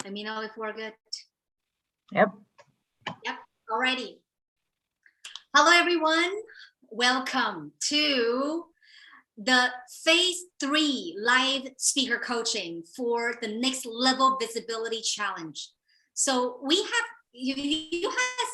Let me know if we're good. Yep. Yep, alrighty. Hello, everyone. Welcome to the Phase 3 live speaker coaching for the Next Level Visibility Challenge. So we have, you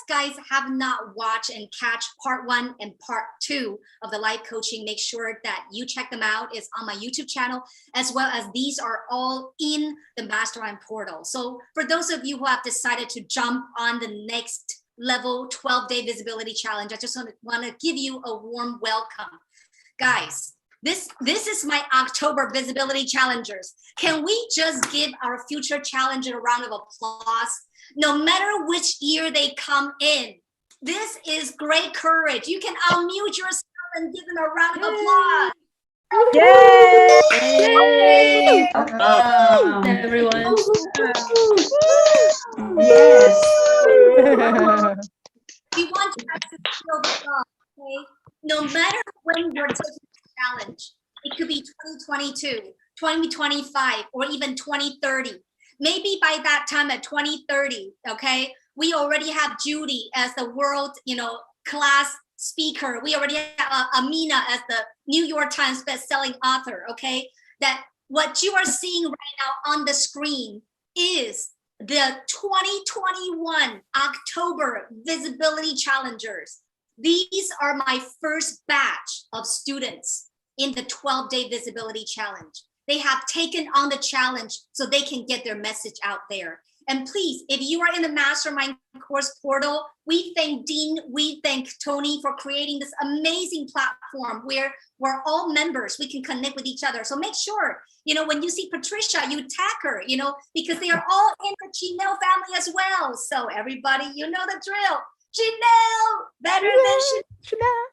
guys have not watched and catch part 1 and part 2 of the live coaching, make sure that you check them out. It's on my YouTube channel, as well as these are all in the Mastermind portal. So for those of you who have decided to jump on the Next Level 12-day Visibility Challenge, I just want to give you a warm welcome. Guys, this is my October Visibility Challengers. Can we just give our future challenger a round of applause? No matter which year they come in, this is great courage. You can unmute yourself and give them a round of applause. Yay! Yay! Everyone. Yes. We want you guys to feel the love, okay? No matter when you're taking the challenge, it could be 2022, 2025, or even 2030. Maybe by that time at 2030, okay, we already have Judy as the world, class speaker. We already have Amina as the New York Times best-selling author, okay? That what you are seeing right now on the screen is the 2021 October Visibility Challengers. These are my first batch of students in the 12-day Visibility Challenge. They have taken on the challenge so they can get their message out there. And please, if you are in the Mastermind course portal, we thank Dean, we thank Tony for creating this amazing platform where we're all members, we can connect with each other. So make sure, when you see Patricia, you tag her, because they are all in the GNEL family as well. So everybody, you know the drill. GNEL, better than Chanel.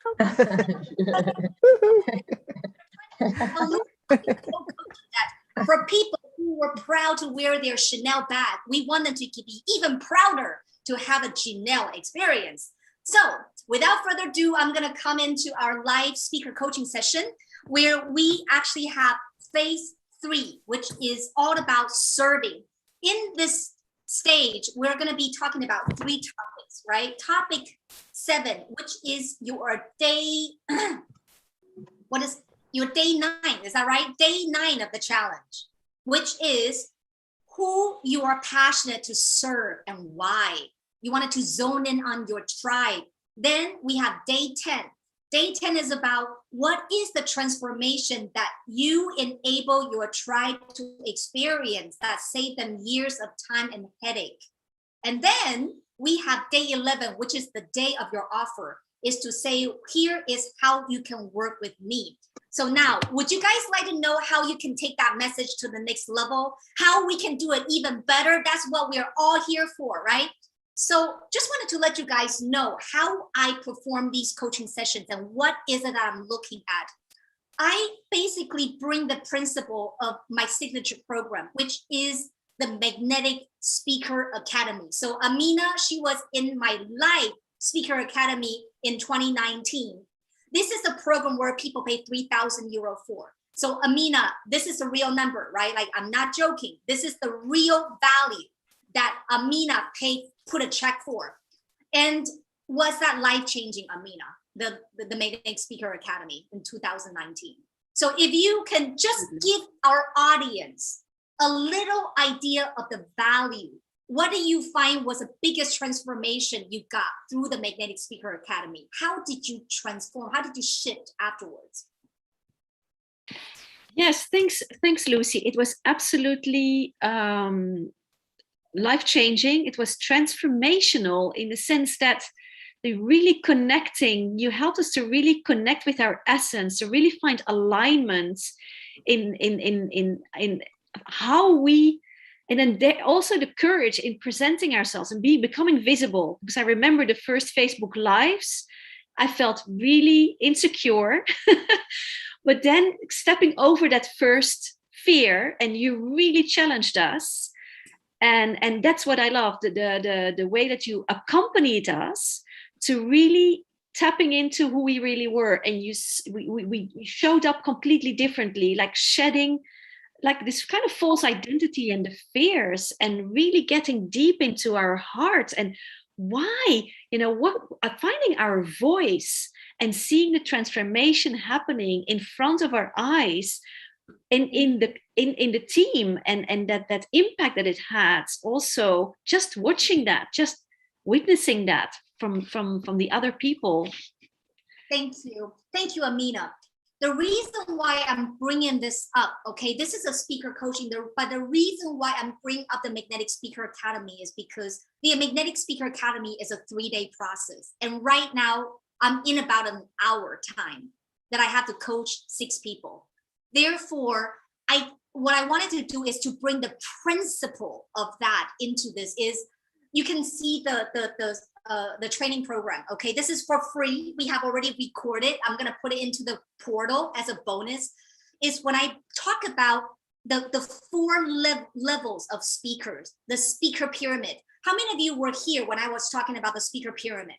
For people who were proud to wear their Chanel bag, we want them to be even prouder to have a GNEL experience. So without further ado, I'm going to come into our live speaker coaching session where we actually have phase 3, which is all about serving. In this stage, we're going to be talking about 3 topics, right? Topic 7, which is your day, your day 9, is that right? Day 9 of the challenge, which is who you are passionate to serve and why. You wanted to zone in on your tribe. Then we have day 10. Day 10 is about what is the transformation that you enable your tribe to experience that save them years of time and headache. And then we have day 11, which is the day of your offer, is to say, here is how you can work with me. So now, would you guys like to know how you can take that message to the next level? How we can do it even better? That's what we are all here for, right? So just wanted to let you guys know how I perform these coaching sessions and what is it that I'm looking at. I basically bring the principle of my signature program, which is the Magnetic Speaker Academy. So Amina, she was in my live Speaker Academy in 2019. This is a program where people pay 3,000 euro for. So Amina, this is a real number, right? Like, I'm not joking. This is the real value that Amina put a check for. And was that life-changing, Amina, the Magnetic Speaker Academy in 2019? So if you can just give our audience a little idea of the value, what do you find was the biggest transformation you got through the Magnetic Speaker Academy? How did you transform? How did you shift afterwards? Yes, thanks, Lucy. It was absolutely life-changing. It was transformational in the sense that you helped us to really connect with our essence, to really find alignment in how we. And then also the courage in presenting ourselves and becoming visible. Because I remember the first Facebook Lives, I felt really insecure. But then stepping over that first fear, and you really challenged us. And that's what I loved, the way that you accompanied us to really tapping into who we really were, and we showed up completely differently, like shedding like this kind of false identity and the fears, and really getting deep into our hearts and why, what finding our voice and seeing the transformation happening in front of our eyes and in the team, and that impact that it had, also just watching that, just witnessing that from the other people. Thank you, Amina. The reason why I'm bringing this up, okay, this is a speaker coaching, but the reason why I'm bringing up the Magnetic Speaker Academy is because the Magnetic Speaker Academy is a 3-day process. And right now I'm in about an hour time that I have to coach 6 people. Therefore, what I wanted to do is to bring the principle of that into this. Is you can see the training program. Okay, this is for free. We have already recorded. I'm going to put it into the portal as a bonus. Is when I talk about the 4 levels of speakers, the speaker pyramid. How many of you were here when I was talking about the speaker pyramid?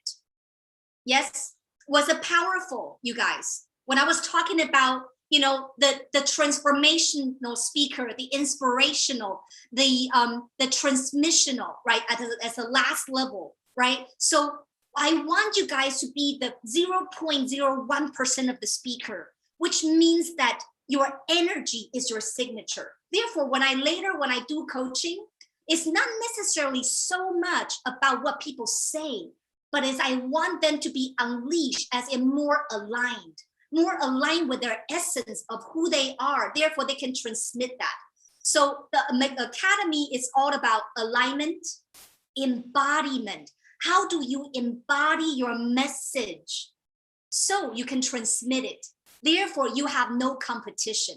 Yes, was it powerful, you guys? When I was talking about, the transformational speaker, the inspirational, the transmissional, right, as the last level, right? So I want you guys to be the 0.01% of the speaker, which means that your energy is your signature. Therefore, when I do coaching, it's not necessarily so much about what people say, but as I want them to be unleashed as in more aligned with their essence of who they are. Therefore, they can transmit that. So the Academy is all about alignment, embodiment. How do you embody your message so you can transmit it? Therefore, you have no competition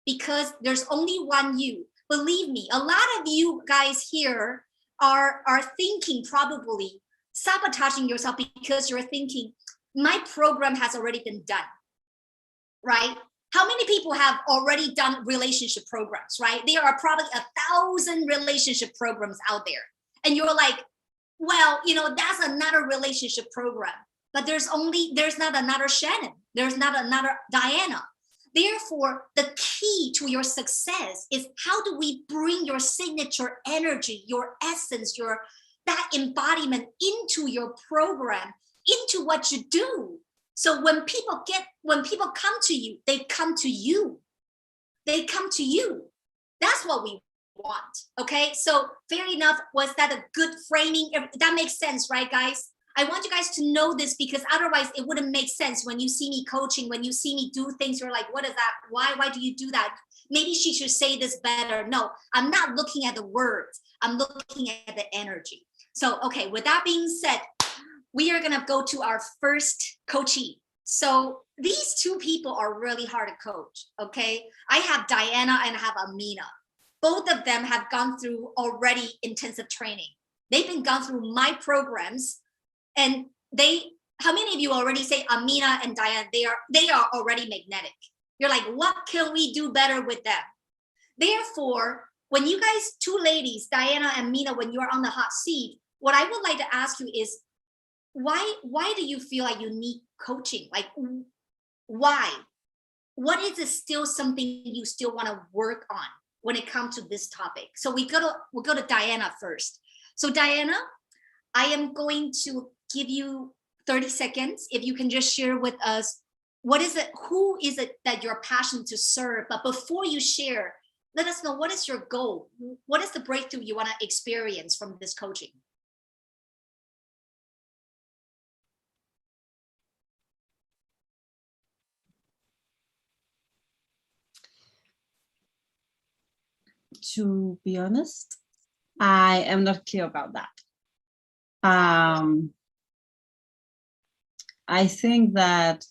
because there's only one you. Believe me, a lot of you guys here are thinking, probably sabotaging yourself because you're thinking, my program has already been done, right? How many people have already done relationship programs, right? There are probably 1,000 relationship programs out there. And you're like, well, that's another relationship program, but there's not another Shannon. There's not another Diana. Therefore, the key to your success is how do we bring your signature energy, your essence, that embodiment into your program, into what you do. So when people come to you, they come to you. They come to you. That's what we want. Okay, so fair enough. Was that a good framing? That makes sense, right, guys? I want you guys to know this because otherwise it wouldn't make sense when you see me coaching, when you see me do things, you're like, what is that? Why do you do that? Maybe she should say this better. No, I'm not looking at the words. I'm looking at the energy. So, okay, with that being said, we are gonna go to our first coachee. So these 2 people are really hard to coach, okay? I have Diana and I have Amina. Both of them have gone through already intensive training. They've been gone through my programs. And how many of you already say Amina and Diana, they are already magnetic? You're like, what can we do better with them? Therefore, when you guys, 2 ladies, Diana and Amina, when you're on the hot seat, what I would like to ask you is, why do you feel like you need coaching? Like, why? What is it still something you still want to work on when it comes to this topic? So we'll go to Diana first. So Diana, I am going to give you 30 seconds. If you can just share with us, who is it that you're passionate to serve? But before you share, let us know, what is your goal? What is the breakthrough you want to experience from this coaching? To be honest, I am not clear about that. I think that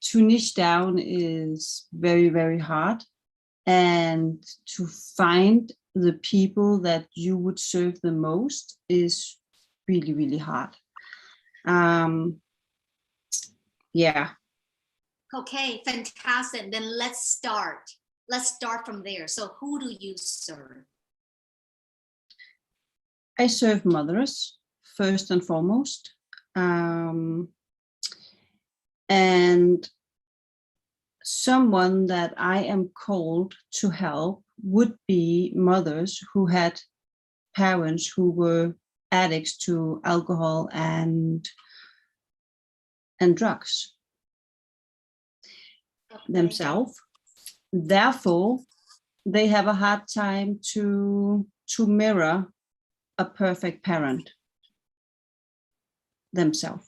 to niche down is very, very hard, and to find the people that you would serve the most is really, really hard. Yeah. Okay, fantastic. Then let's start. Let's start from there. So who do you serve? I serve mothers first and foremost. And someone that I am called to help would be mothers who had parents who were addicts to alcohol and drugs themselves. Therefore, they have a hard time to mirror a perfect parent themselves.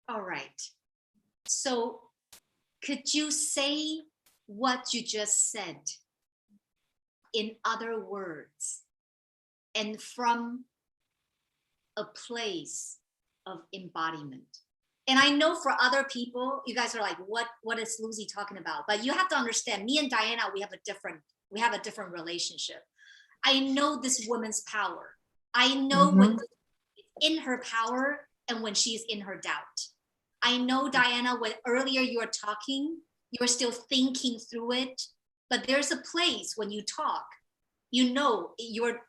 All right. So could you say what you just said in other words and from a place of embodiment? And I know for other people, you guys are like, what is Lucy talking about? But you have to understand, me and Diana, we have a different relationship. I know this woman's power. I know when it's in her power and when she's in her doubt. I know, Diana, when earlier you were talking, you were still thinking through it, but there's a place when you talk, you know, you're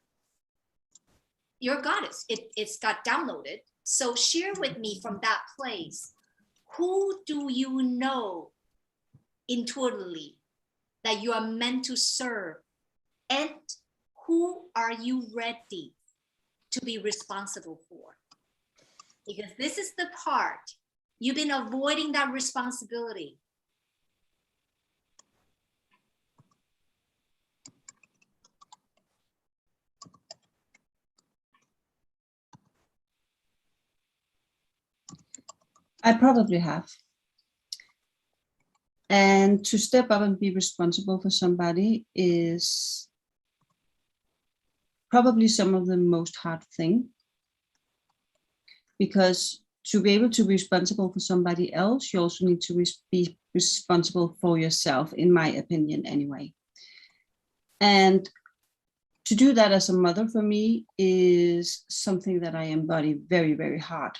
goddess. It's got downloaded. So share with me from that place, who do you know intuitively that you are meant to serve, and who are you ready to be responsible for? Because this is the part you've been avoiding, that responsibility. I probably have. And to step up and be responsible for somebody is probably some of the most hard thing, because to be able to be responsible for somebody else, you also need to be responsible for yourself, in my opinion anyway. And to do that as a mother for me is something that I embody very, very hard.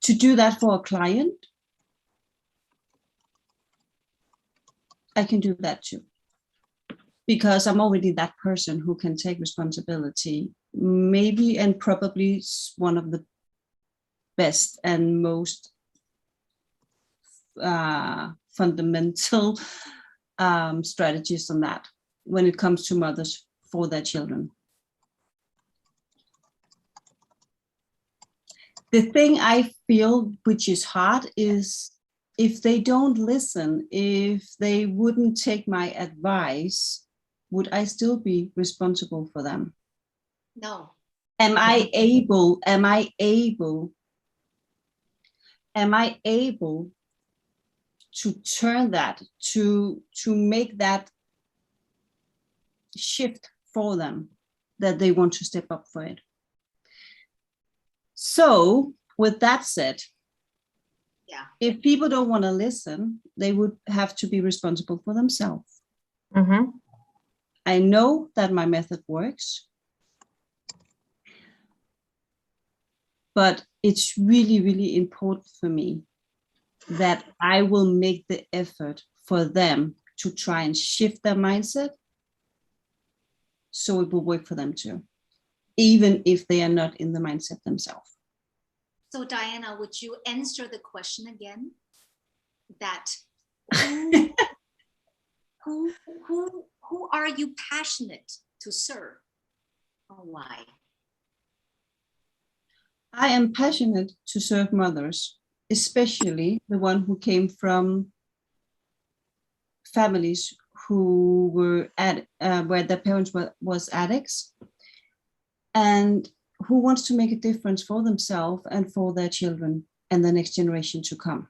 To do that for a client, I can do that too, because I'm already that person who can take responsibility, maybe and probably one of the best and most fundamental strategies on that when it comes to mothers for their children. The thing I feel which is hard is if they don't listen, if they wouldn't take my advice, would I still be responsible for them? No. Am I able to turn that, to make that shift for them, that they want to step up for it? So with that said, yeah, if people don't want to listen, they would have to be responsible for themselves. I know that my method works, but it's really, really important for me that I will make the effort for them to try and shift their mindset so it will work for them too, even if they are not in the mindset themselves. So Diana, would you answer the question again? That who are you passionate to serve, or why? I am passionate to serve mothers, especially the one who came from families who were where their parents was addicts, and who wants to make a difference for themselves and for their children and the next generation to come.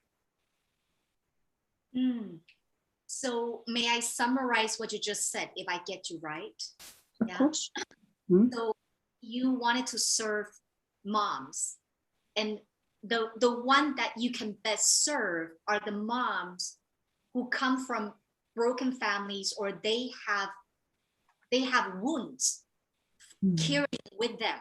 So may I summarize what you just said, if I get you right? Of course. So you wanted to serve moms, and the one that you can best serve are the moms who come from broken families, or they have wounds carried with them.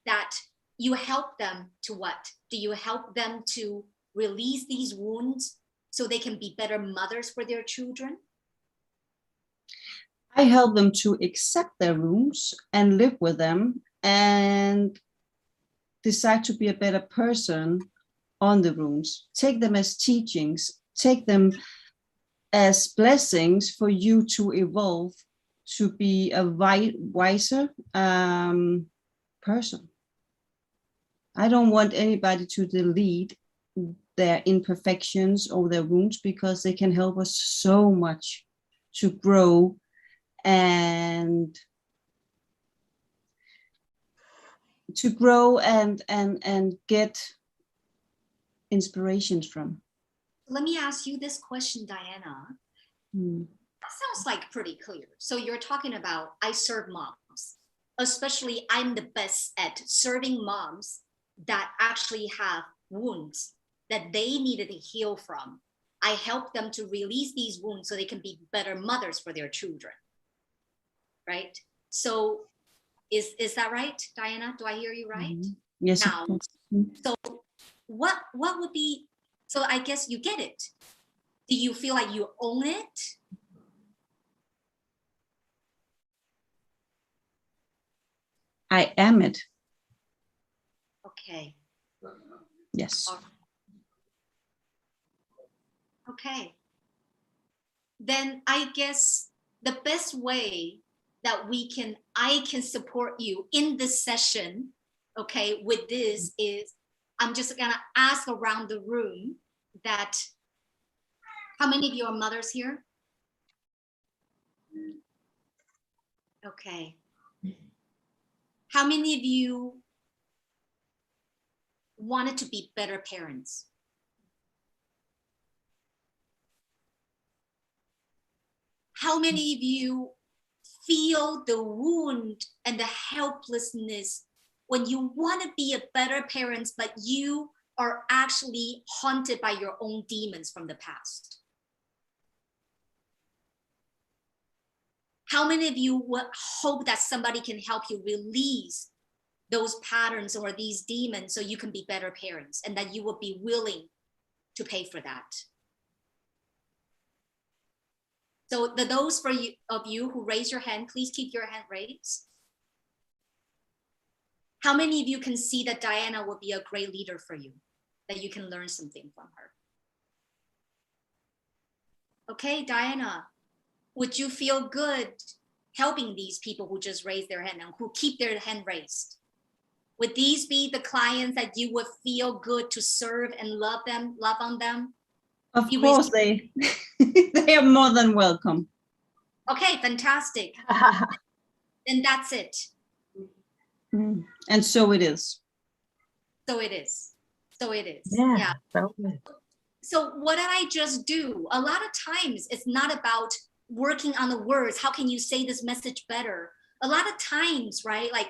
That you help them to what? Do you help them to release these wounds so they can be better mothers for their children? I help them to accept their wounds and live with them and decide to be a better person on the wounds. Take them as teachings, take them as blessings for you to evolve to be a wiser person. I don't want anybody to delete their imperfections or their wounds, because they can help us so much to grow and get inspirations from. Let me ask you this question, Diana. That sounds like pretty clear. So you're talking about, I serve moms, especially I'm the best at serving moms that actually have wounds that they needed to heal from. I help them to release these wounds so they can be better mothers for their children, right? So is that right, Diana? Do I hear you right? Yes. Now, so what would be, so I guess you get it. Do you feel like you own it? I am it. Okay. Yes. Okay. Then I guess the best way that I can support you in this session, okay, with this is I'm just gonna ask around the room that, how many of you are mothers here? Okay. How many of you wanted to be better parents? How many of you feel the wound and the helplessness when you want to be a better parent, but you are actually haunted by your own demons from the past? How many of you would hope that somebody can help you release those patterns or these demons so you can be better parents, and that you would be willing to pay for that? So those of you who raise your hand, please keep your hand raised. How many of you can see that Diana will be a great leader for you, that you can learn something from her? Okay, Diana, would you feel good helping these people who just raised their hand and who keep their hand raised? Would these be the clients that you would feel good to serve and love on them? Of course, they are more than welcome. Okay, fantastic. Then that's it. And so it is. So it is. So it is. Yeah. So what did I just do? A lot of times it's not about working on the words. How can you say this message better? A lot of times, right? Like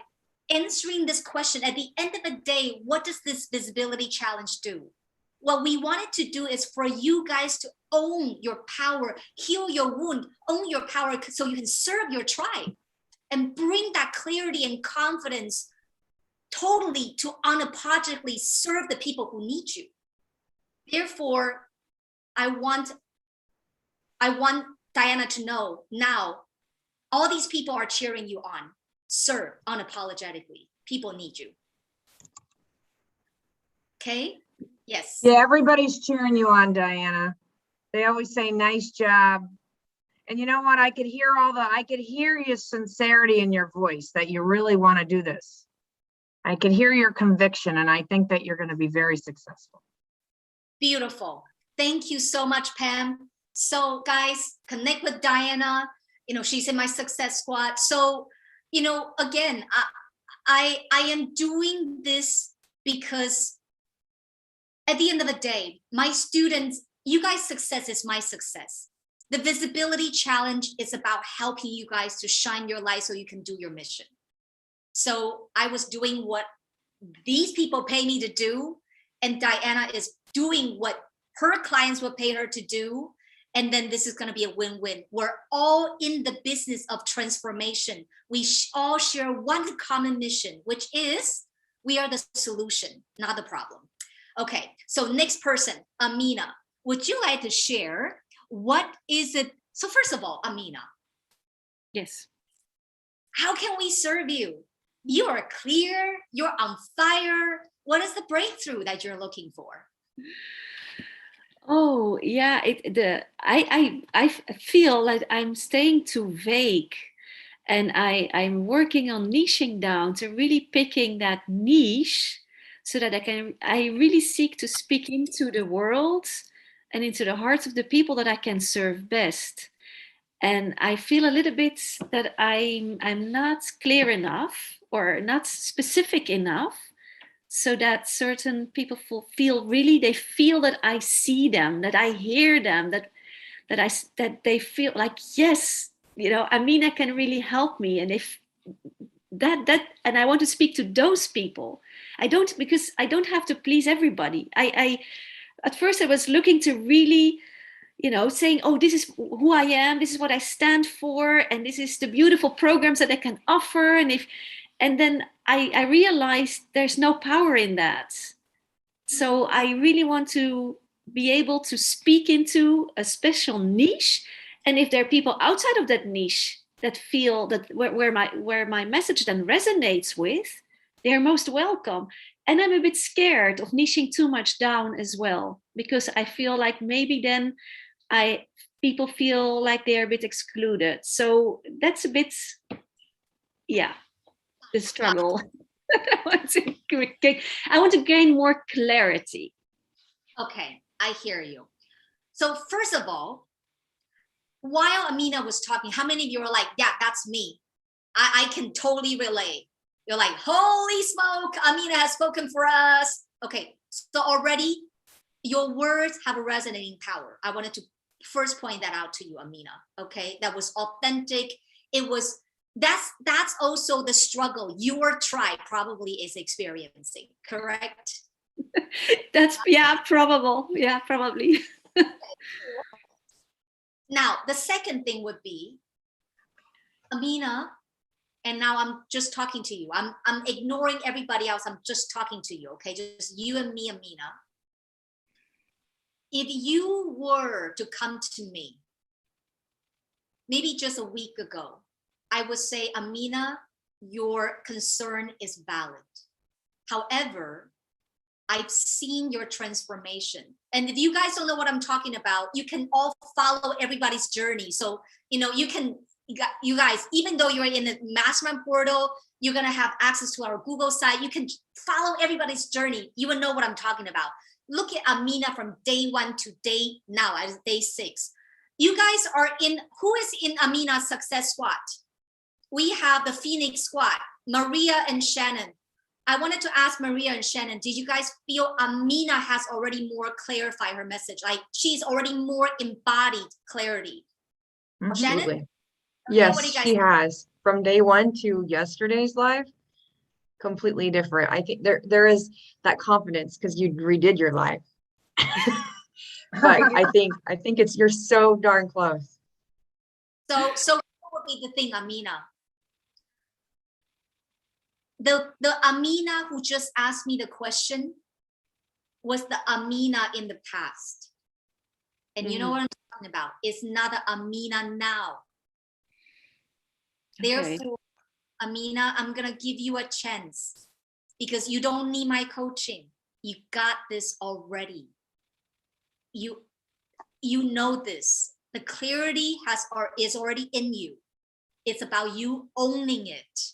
answering this question at the end of the day, what does this visibility challenge do? What we wanted to do is for you guys to own your power, heal your wound, own your power so you can serve your tribe and bring that clarity and confidence totally to unapologetically serve the people who need you. Therefore, I want Diana to know now, all these people are cheering you on. Serve unapologetically. People need you. Okay? Yes. Yeah, everybody's cheering you on, Diana. They always say, nice job. And you know what? I could hear your sincerity in your voice that you really want to do this. I could hear your conviction, and I think that you're going to be very successful. Beautiful. Thank you so much, Pam. So guys, connect with Diana. She's in my success squad. So, again, I am doing this because at the end of the day, my students, you guys' success is my success. The visibility challenge is about helping you guys to shine your light so you can do your mission. So I was doing what these people pay me to do, and Diana is doing what her clients would pay her to do. And then this is going to be a win-win. We're all in the business of transformation. We all share one common mission, which is we are the solution, not the problem. Okay, so next person, Amina, would you like to share what is it? So first of all, Amina. Yes. How can we serve you? You are clear, you're on fire. What is the breakthrough that you're looking for? Oh yeah, I feel like I'm staying too vague, and I'm working on niching down to really picking that niche, so that I really seek to speak into the world and into the hearts of the people that I can serve best. And I feel a little bit that I'm not clear enough or not specific enough, so that certain people feel really, they feel that I see them, that I hear them, that they feel like, yes, you know, Amina can really help me. And if that and I want to speak to those people. Because I don't have to please everybody. I at first I was looking to really, you know, saying, oh, this is who I am, this is what I stand for, and this is the beautiful programs that I can offer. And then I realized there's no power in that. So I really want to be able to speak into a special niche. And if there are people outside of that niche that feel that where my message then resonates with, they're most welcome. And I'm a bit scared of niching too much down as well, because I feel like maybe then people feel like they're a bit excluded. So that's a bit, yeah, the struggle. I want to gain more clarity. Okay, I hear you. So first of all, while Amina was talking, how many of you were like, yeah, that's me? I can totally relate. You're like, holy smoke, Amina has spoken for us. Okay, so already your words have a resonating power. I wanted to first point that out to you, Amina. Okay, that was authentic. It was, that's also the struggle your tribe probably is experiencing, correct? That's, yeah, probably. Now, the second thing would be, Amina, and now I'm just talking to you. I'm ignoring everybody else. I'm just talking to you, okay? Just you and me, Amina. If you were to come to me, maybe just a week ago, I would say, Amina, your concern is valid. However, I've seen your transformation. And if you guys don't know what I'm talking about, you can all follow everybody's journey. So, you know, you guys, even though you're in the mastermind portal, you're going to have access to our Google site. You can follow everybody's journey. You will know what I'm talking about. Look at Amina from day 1 to now, as day 6. You guys are in, who is in Amina's success squad? We have the Phoenix squad, Maria and Shannon. I wanted to ask Maria and Shannon, did you guys feel Amina has already more clarified her message? Like she's already more embodied clarity? Absolutely. Shannon? Yes, Okay, she has. From day 1 to yesterday's live, completely different. I think there is that confidence because you redid your life. But I think it's, you're so darn close. So what would be the thing, Amina? The Amina who just asked me the question was the Amina in the past. And you know what I'm talking about? It's not the Amina now. Okay. Therefore, Amina, I'm going to give you a chance because you don't need my coaching. You got this already. You know this. The clarity is already in you. It's about you owning it.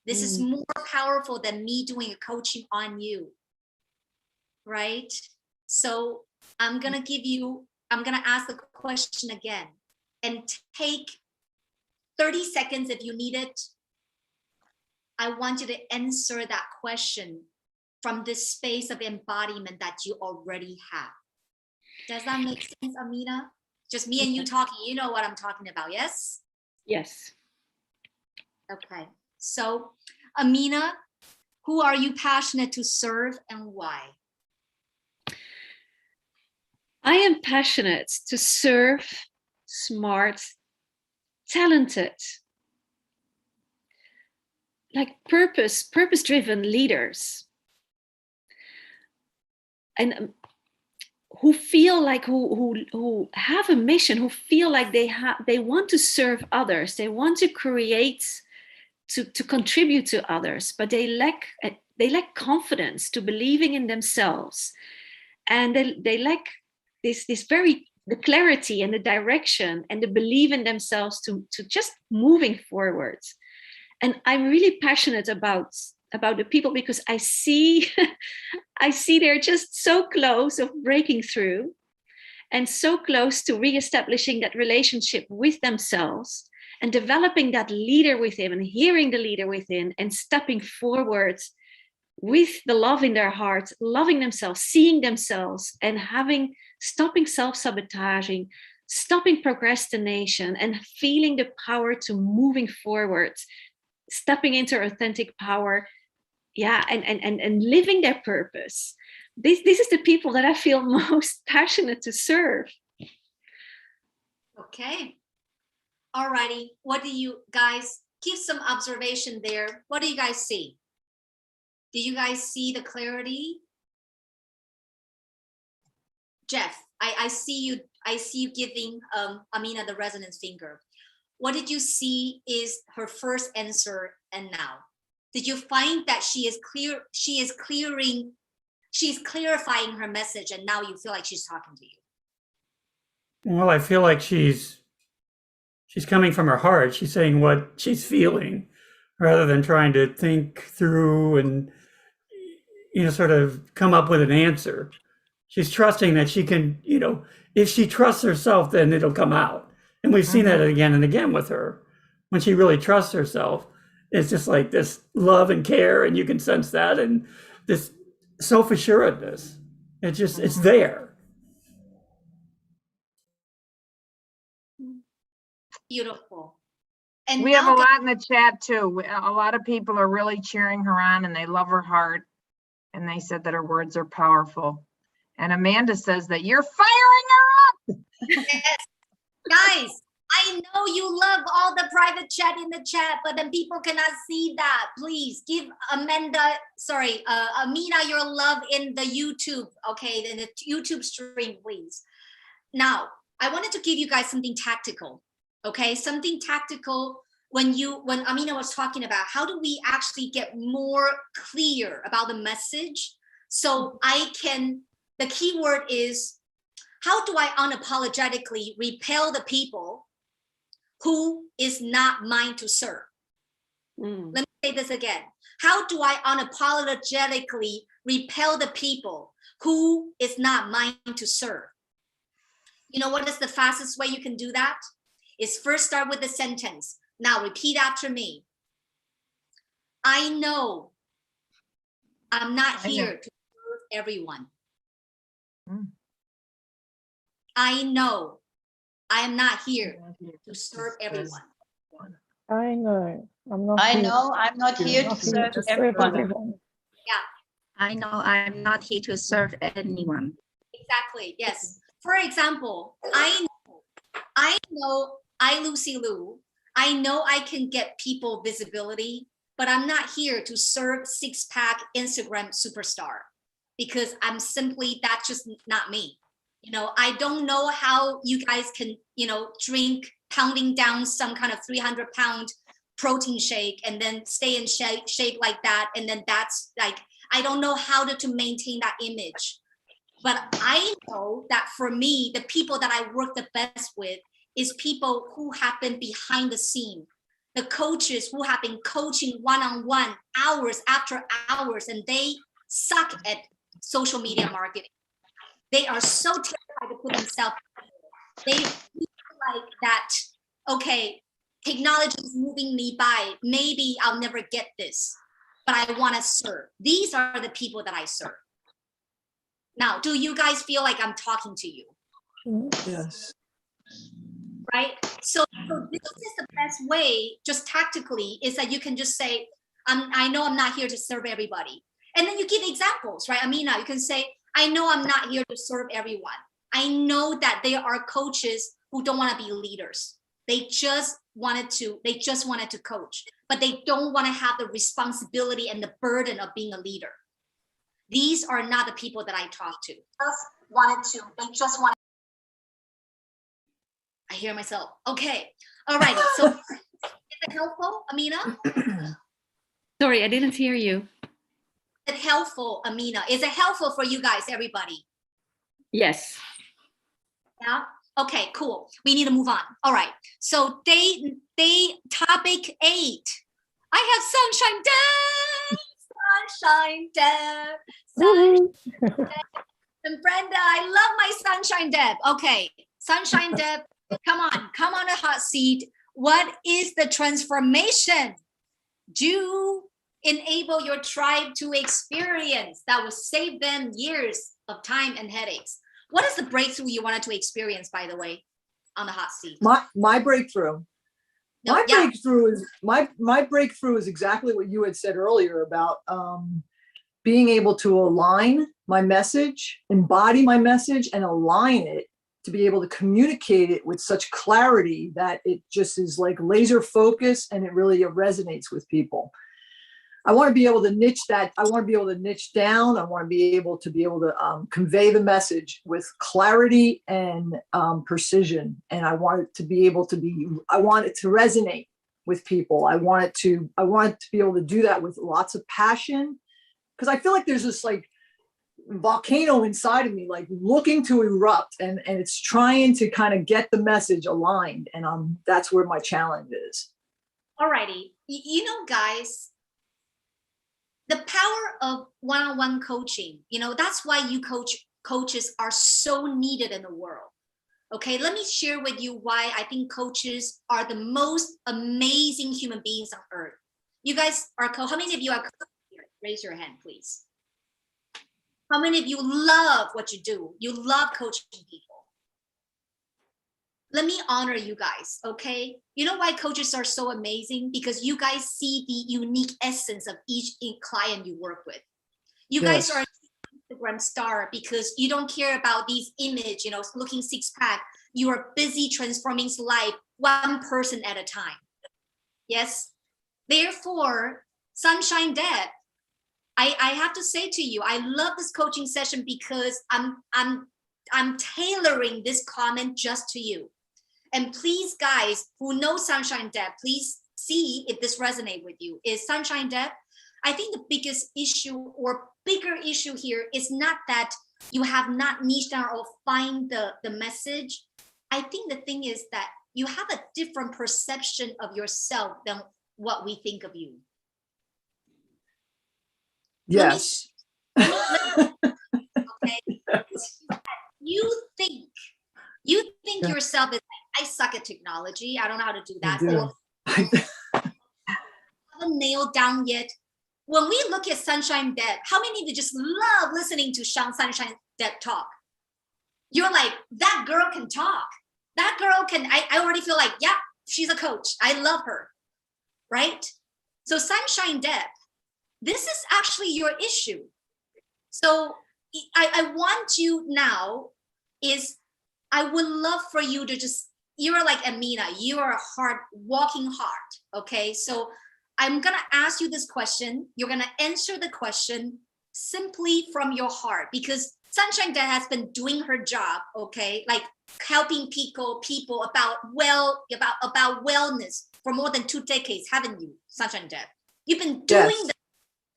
This is more powerful than me doing a coaching on you, right? So I'm going to ask the question again and take 30 seconds if you need it. I want you to answer that question from this space of embodiment that you already have. Does that make sense, Amina? Just me and you talking, you know what I'm talking about, yes? Yes. Okay, so Amina, who are you passionate to serve and why? I am passionate to serve smart, talented, like purpose-driven leaders, and who feel like who have a mission, who feel like they want to serve others, they want to create to contribute to others, but they lack confidence to believing in themselves, and they lack the clarity and the direction and the belief in themselves to just moving forward. And I'm really passionate about the people, because I see they're just so close of breaking through and so close to reestablishing that relationship with themselves and developing that leader within and hearing the leader within and stepping forward with the love in their heart, loving themselves, seeing themselves, and stopping self-sabotaging, stopping procrastination, and feeling the power to moving forward, stepping into authentic power, and living their purpose. This is the people that I feel most passionate to serve. Okay. Alrighty. What do you guys give some observation there? What do you guys see? Do you guys see the clarity? Jeff, I see you giving Amina the resonance finger. What did you see is her first answer and now? Did you find that she is clarifying her message, and now you feel like she's talking to you? Well, I feel like she's coming from her heart. She's saying what she's feeling rather than trying to think through and, sort of come up with an answer. She's trusting that she can, if she trusts herself, then it'll come out. And we've seen that again and again with her. When she really trusts herself, it's just like this love and care, and you can sense that, and this self-assuredness. It's there. Beautiful. And we have a lot in the chat too. A lot of people are really cheering her on, and they love her heart. And they said that her words are powerful. And Amanda says that you're firing her up. Yes. Guys, I know you love all the private chat in the chat, but then people cannot see that. Please give Amina your love in the YouTube, okay, in the YouTube stream, please. Now, I wanted to give you guys something tactical, okay? Something tactical when Amina was talking about how do we actually get more clear about the message. So the key word is, how do I unapologetically repel the people who is not mine to serve? Let me say this again. How do I unapologetically repel the people who is not mine to serve? You know what is the fastest way you can do that? Is first start with the sentence. Now repeat after me. I know I'm not here to serve everyone. I know I am not here to serve everyone. I know I'm not here to serve everyone. Yeah. I know I'm not here to serve anyone. Exactly. Yes. For example, I know Lucy Liu. I know I can get people visibility, but I'm not here to serve six-pack Instagram superstar, because that's just not me. I don't know how you guys can, drink pounding down some kind of 300-pound protein shake and then stay in shape like that. And then that's like, I don't know how to maintain that image. But I know that for me, the people that I work the best with is people who have been behind the scene, the coaches who have been coaching one-on-one hours after hours, and they suck at social media marketing. They are so terrified to put themselves out there. They feel like that, okay, technology is moving me by. Maybe I'll never get this, but I want to serve. These are the people that I serve. Now, do you guys feel like I'm talking to you? Yes. Right? So this is the best way, just tactically, is that you can just say, I know I'm not here to serve everybody. And then you give examples, right? Amina, you can say, I know I'm not here to serve everyone. I know that there are coaches who don't want to be leaders. They just wanted to coach, but they don't want to have the responsibility and the burden of being a leader. These are not the people that I talk to. I hear myself. Okay. All right. So it helpful, Amina? Sorry, I didn't hear you. Is it helpful, Amina? Is it helpful for you guys, everybody? Yes. Yeah. Okay, cool. We need to move on. All right. So topic 8. I have sunshine Deb, sunshine Deb. And Brenda, I love my sunshine Deb. Okay, sunshine Deb, come on a hot seat. What is the transformation do enable your tribe to experience that will save them years of time and headaches? What is the breakthrough you wanted to experience, by the way, on the hot seat? My breakthrough. No, My breakthrough is exactly what you had said earlier about being able to align my message, embody my message, and align it to be able to communicate it with such clarity that it just is like laser focus and it really resonates with people. I want to be able to niche that. I want to be able to niche down. I want to be able to convey the message with clarity and precision. And I want it to be able to I want it to resonate with people. I want it to be able to do that with lots of passion, because I feel like there's this like volcano inside of me, like looking to erupt, and it's trying to kind of get the message aligned. And that's where my challenge is. All righty. You know, guys, the power of one-on-one coaching, that's why you coaches are so needed in the world. Okay, let me share with you why I think coaches are the most amazing human beings on earth. You guys are how many of you are coaches here? Raise your hand, please. How many of you love what you do? You love coaching people. Let me honor you guys, okay? You know why coaches are so amazing? Because you guys see the unique essence of each client you work with. You guys are an Instagram star because you don't care about these image, looking six-pack. You are busy transforming life one person at a time. Yes? Therefore, Sunshine Deb, I have to say to you, I love this coaching session because I'm tailoring this comment just to you. And please, guys who know Sunshine Deb, please see if this resonates with you. Is Sunshine Deb, I think the biggest issue or bigger issue here is not that you have not niched down or find the message. I think the thing is that you have a different perception of yourself than what we think of you. Yes. Okay. You think yourself is like, I suck at technology. I don't know how to do that. I haven't nailed down yet. When we look at Sunshine Deb, how many of you just love listening to Sunshine Deb talk? You're like, that girl can talk. That girl can, I already feel like, yeah, she's a coach. I love her, right? So Sunshine Deb, this is actually your issue. So I want you now is, I would love for you to just, you're like Amina, you are a walking heart, okay? So I'm gonna ask you this question. You're gonna answer the question simply from your heart, because Sunshine Deb has been doing her job, okay? Like helping people about wellness for more than 2 decades, haven't you, Sunshine Deb? You've been doing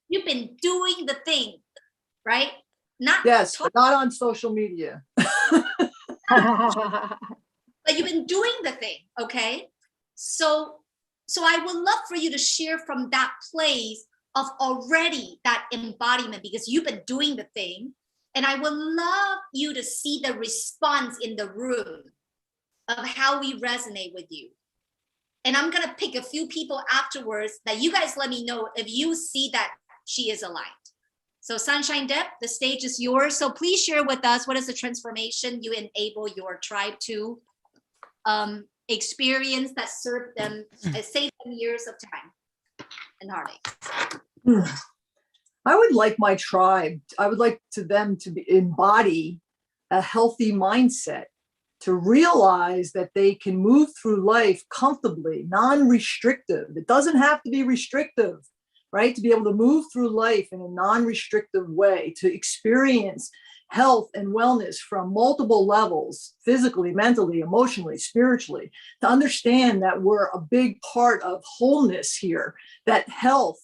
you've been doing the thing, right? But not on social media. But you've been doing the thing, okay? So I would love for you to share from that place of already that embodiment, because you've been doing the thing. And I would love you to see the response in the room of how we resonate with you. And I'm gonna pick a few people afterwards that you guys let me know if you see that she is aligned. So Sunshine Deb, the stage is yours. So please share with us, what is the transformation you enable your tribe to experience that serve them, save them years of time and heartache? I would like my tribe, I would like them to embody a healthy mindset, to realize that they can move through life comfortably, non-restrictive. It doesn't have to be restrictive, right? To be able to move through life in a non-restrictive way, to experience health and wellness from multiple levels, physically, mentally, emotionally, spiritually, to understand that we're a big part of wholeness here, that health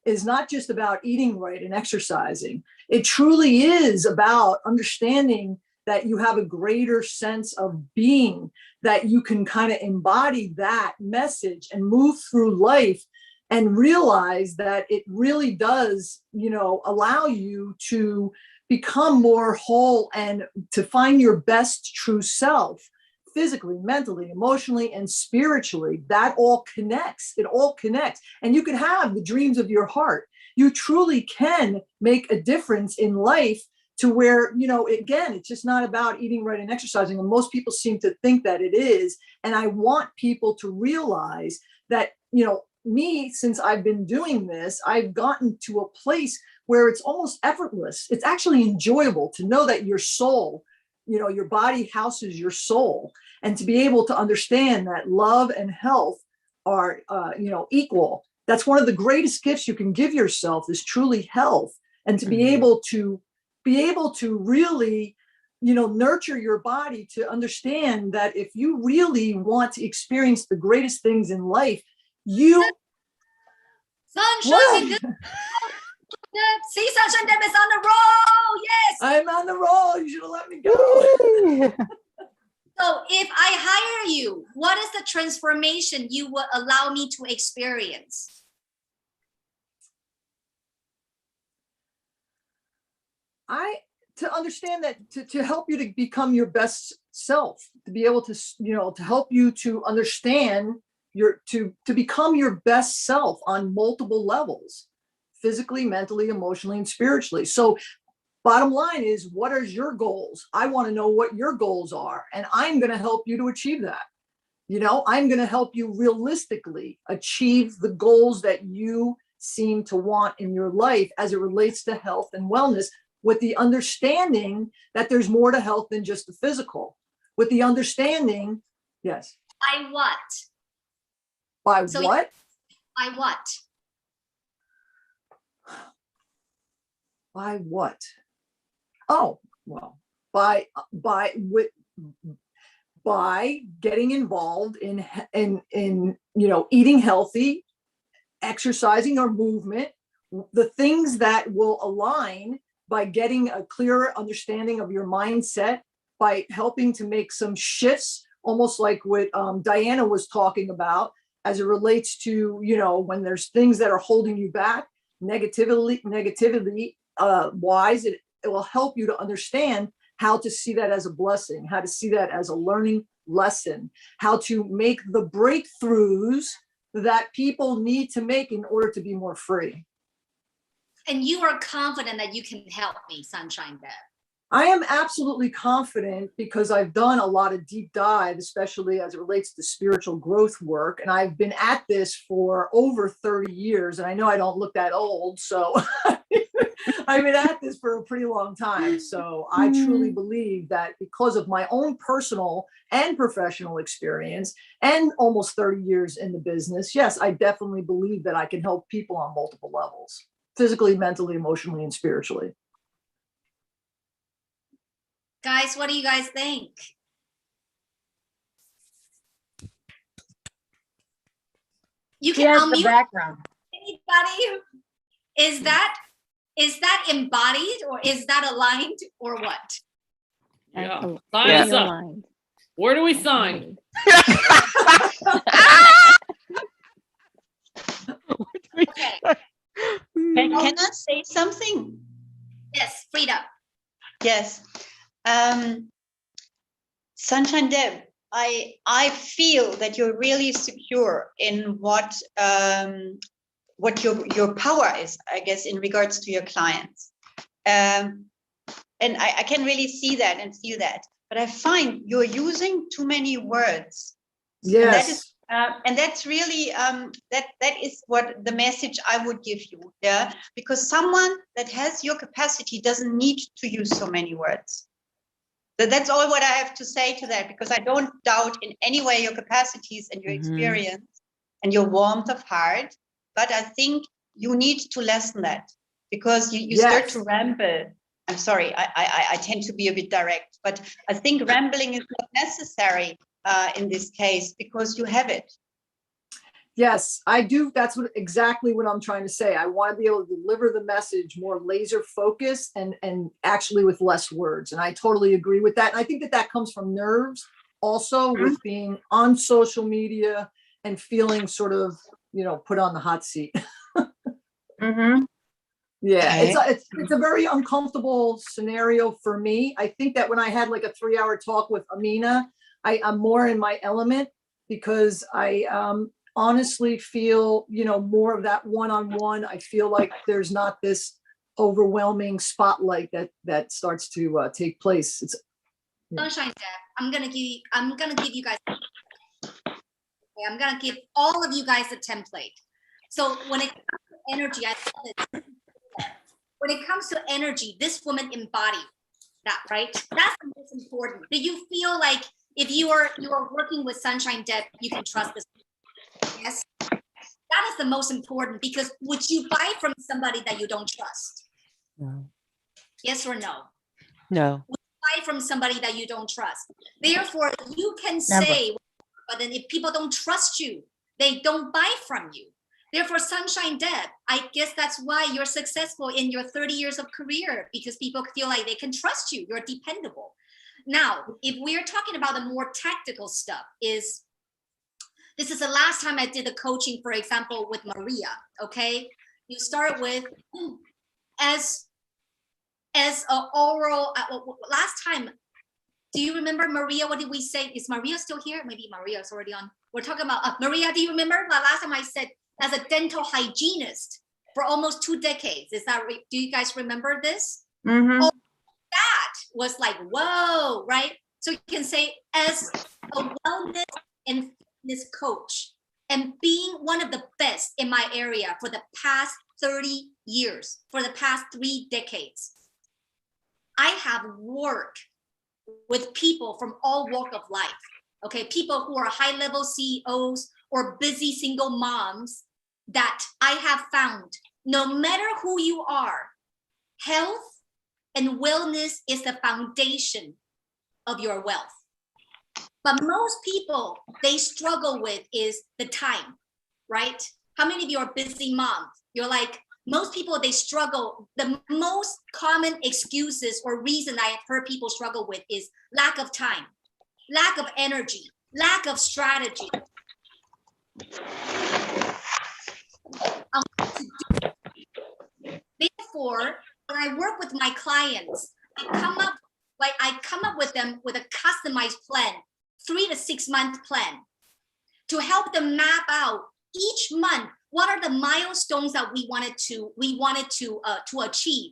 is not just about eating right and exercising. It truly is about understanding that you have a greater sense of being, that you can kind of embody that message and move through life and realize that it really does, allow you to become more whole and to find your best true self, physically, mentally, emotionally, and spiritually. That all connects. It all connects. And you can have the dreams of your heart. You truly can make a difference in life to where, again, it's just not about eating right and exercising. And most people seem to think that it is. And I want people to realize that, me, since I've been doing this, I've gotten to a place where it's almost effortless. It's actually enjoyable to know that your soul, your body houses your soul, and to be able to understand that love and health are, equal. That's one of the greatest gifts you can give yourself, is truly health, and to be able to really, nurture your body, to understand that if you really want to experience the greatest things in life, Sunshine. See, Sunshine Deb is on the roll. Yes. I'm on the roll. You should have let me go. So if I hire you, what is the transformation you will allow me to experience? To understand that, to help you to become your best self, to be able to, to help you to understand to become your best self on multiple levels, physically, mentally, emotionally, and spiritually. So bottom line is, what are your goals? I want to know what your goals are, and I'm going to help you to achieve that. I'm going to help you realistically achieve the goals that you seem to want in your life as it relates to health and wellness, with the understanding that there's more to health than just the physical. With the understanding, yes. By what? By So what? By what? By what? Oh, well, by getting involved in eating healthy, exercising or movement, the things that will align, by getting a clearer understanding of your mindset, by helping to make some shifts, almost like what Diana was talking about, as it relates to, when there's things that are holding you back, negativity wise, it will help you to understand how to see that as a blessing, how to see that as a learning lesson, how to make the breakthroughs that people need to make in order to be more free. And you are confident that you can help me, Sunshine Deb? I am absolutely confident, because I've done a lot of deep dive, especially as it relates to spiritual growth work. And I've been at this for over 30 years. And I know I don't look that old, so I've been at this for a pretty long time. So I truly believe that, because of my own personal and professional experience and almost 30 years in the business, yes, I definitely believe that I can help people on multiple levels, physically, mentally, emotionally, and spiritually. Guys, what do you guys think? You can unmute the background. Anybody? Is that embodied, or is that aligned, or what? Yeah. Sign us up. Where do we sign? Okay. Can I say something? Yes, Frida. Yes. Sunshine Deb, I feel that you're really secure in what your power is, I guess, in regards to your clients. And I can really see that and feel that. But I find you're using too many words. Yes. And that's really that is what the message I would give you. Yeah, because someone that has your capacity doesn't need to use so many words. So that's all what I have to say to that, because I don't doubt in any way your capacities and your experience and your warmth of heart. But I think you need to lessen that, because you start to ramble. I'm sorry, I tend to be a bit direct, but I think rambling is not necessary in this case because you have it. Yes, I do. That's exactly what I'm trying to say. I want to be able to deliver the message more laser focused and actually with less words. And I totally agree with that. And I think that that comes from nerves also with being on social media and feeling sort of, you know, put on the hot seat. Mm-hmm. Yeah, it's a very uncomfortable scenario for me. I think that when I had like a 3-hour talk with Amina, I'm more in my element because I honestly feel, you know, more of that one-on-one. I feel like there's not this overwhelming spotlight that starts to take place. It's Sunshine Deb, I'm gonna give you guys. Okay, I'm gonna give all of you guys a template. So when it comes to energy, I love it. When it comes to energy, this woman embodied that, right? That's the most important. Do you feel like if you are working with Sunshine Deb, you can trust this? Yes. That is the most important, because would you buy from somebody that you don't trust? No. Yes or no? No. Would you buy from somebody that you don't trust? Therefore, you can say, but then if people don't trust you, they don't buy from you. Therefore, Sunshine Deb, I guess that's why you're successful in your 30 years of career, because people feel like they can trust you. You're dependable. Now, if we're talking about the more tactical stuff, this is the last time I did the coaching, for example, with Maria, okay? You start with, as an oral, last time, do you remember, Maria, what did we say? Is Maria still here? Maybe Maria's already on. We're talking about, Maria, do you remember the last time I said, as a dental hygienist for almost 2 decades? Is that, do you guys remember this? Mm-hmm. Oh, that was like, whoa, right? So you can say, as a wellness and fitness coach and being one of the best in my area for the past 30 years, for the past 3 decades, I have worked with people from all walk of life, okay? People who are high-level CEOs or busy single moms that I have found, no matter who you are, health and wellness is the foundation of your wealth. But most people, they struggle with is the time, right? How many of you are busy moms? You're like, most people, they struggle. The most common excuses or reason I have heard people struggle with is lack of time, lack of energy, lack of strategy. Therefore, when I work with my clients, I come up with them with a customized plan, 3 to 6 month plan, to help them map out each month what are the milestones that we wanted to achieve.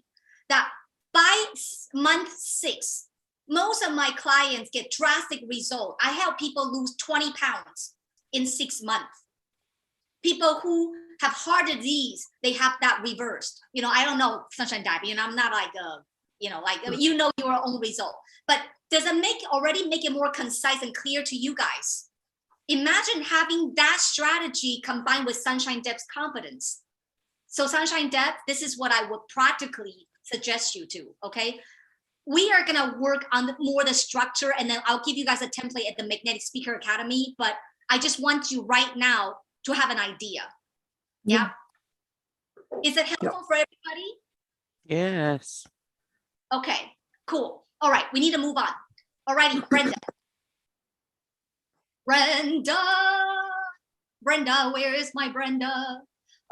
That by month 6, most of my clients get drastic results. I help people lose 20 pounds in 6 months. People who have heart disease, they have that reversed. You know, I don't know, Sunshine Deb, you know, I'm not like, you know your own result. But does it already make it more concise and clear to you guys? Imagine having that strategy combined with Sunshine Deb's confidence. So Sunshine Deb, this is what I would practically suggest you to, okay? We are gonna work on more the structure, and then I'll give you guys a template at the Magnetic Speaker Academy, but I just want you right now to have an idea. Yeah. Is it helpful for everybody? Yes. Okay, cool. All right, we need to move on. All righty, Brenda. Brenda, where is my Brenda?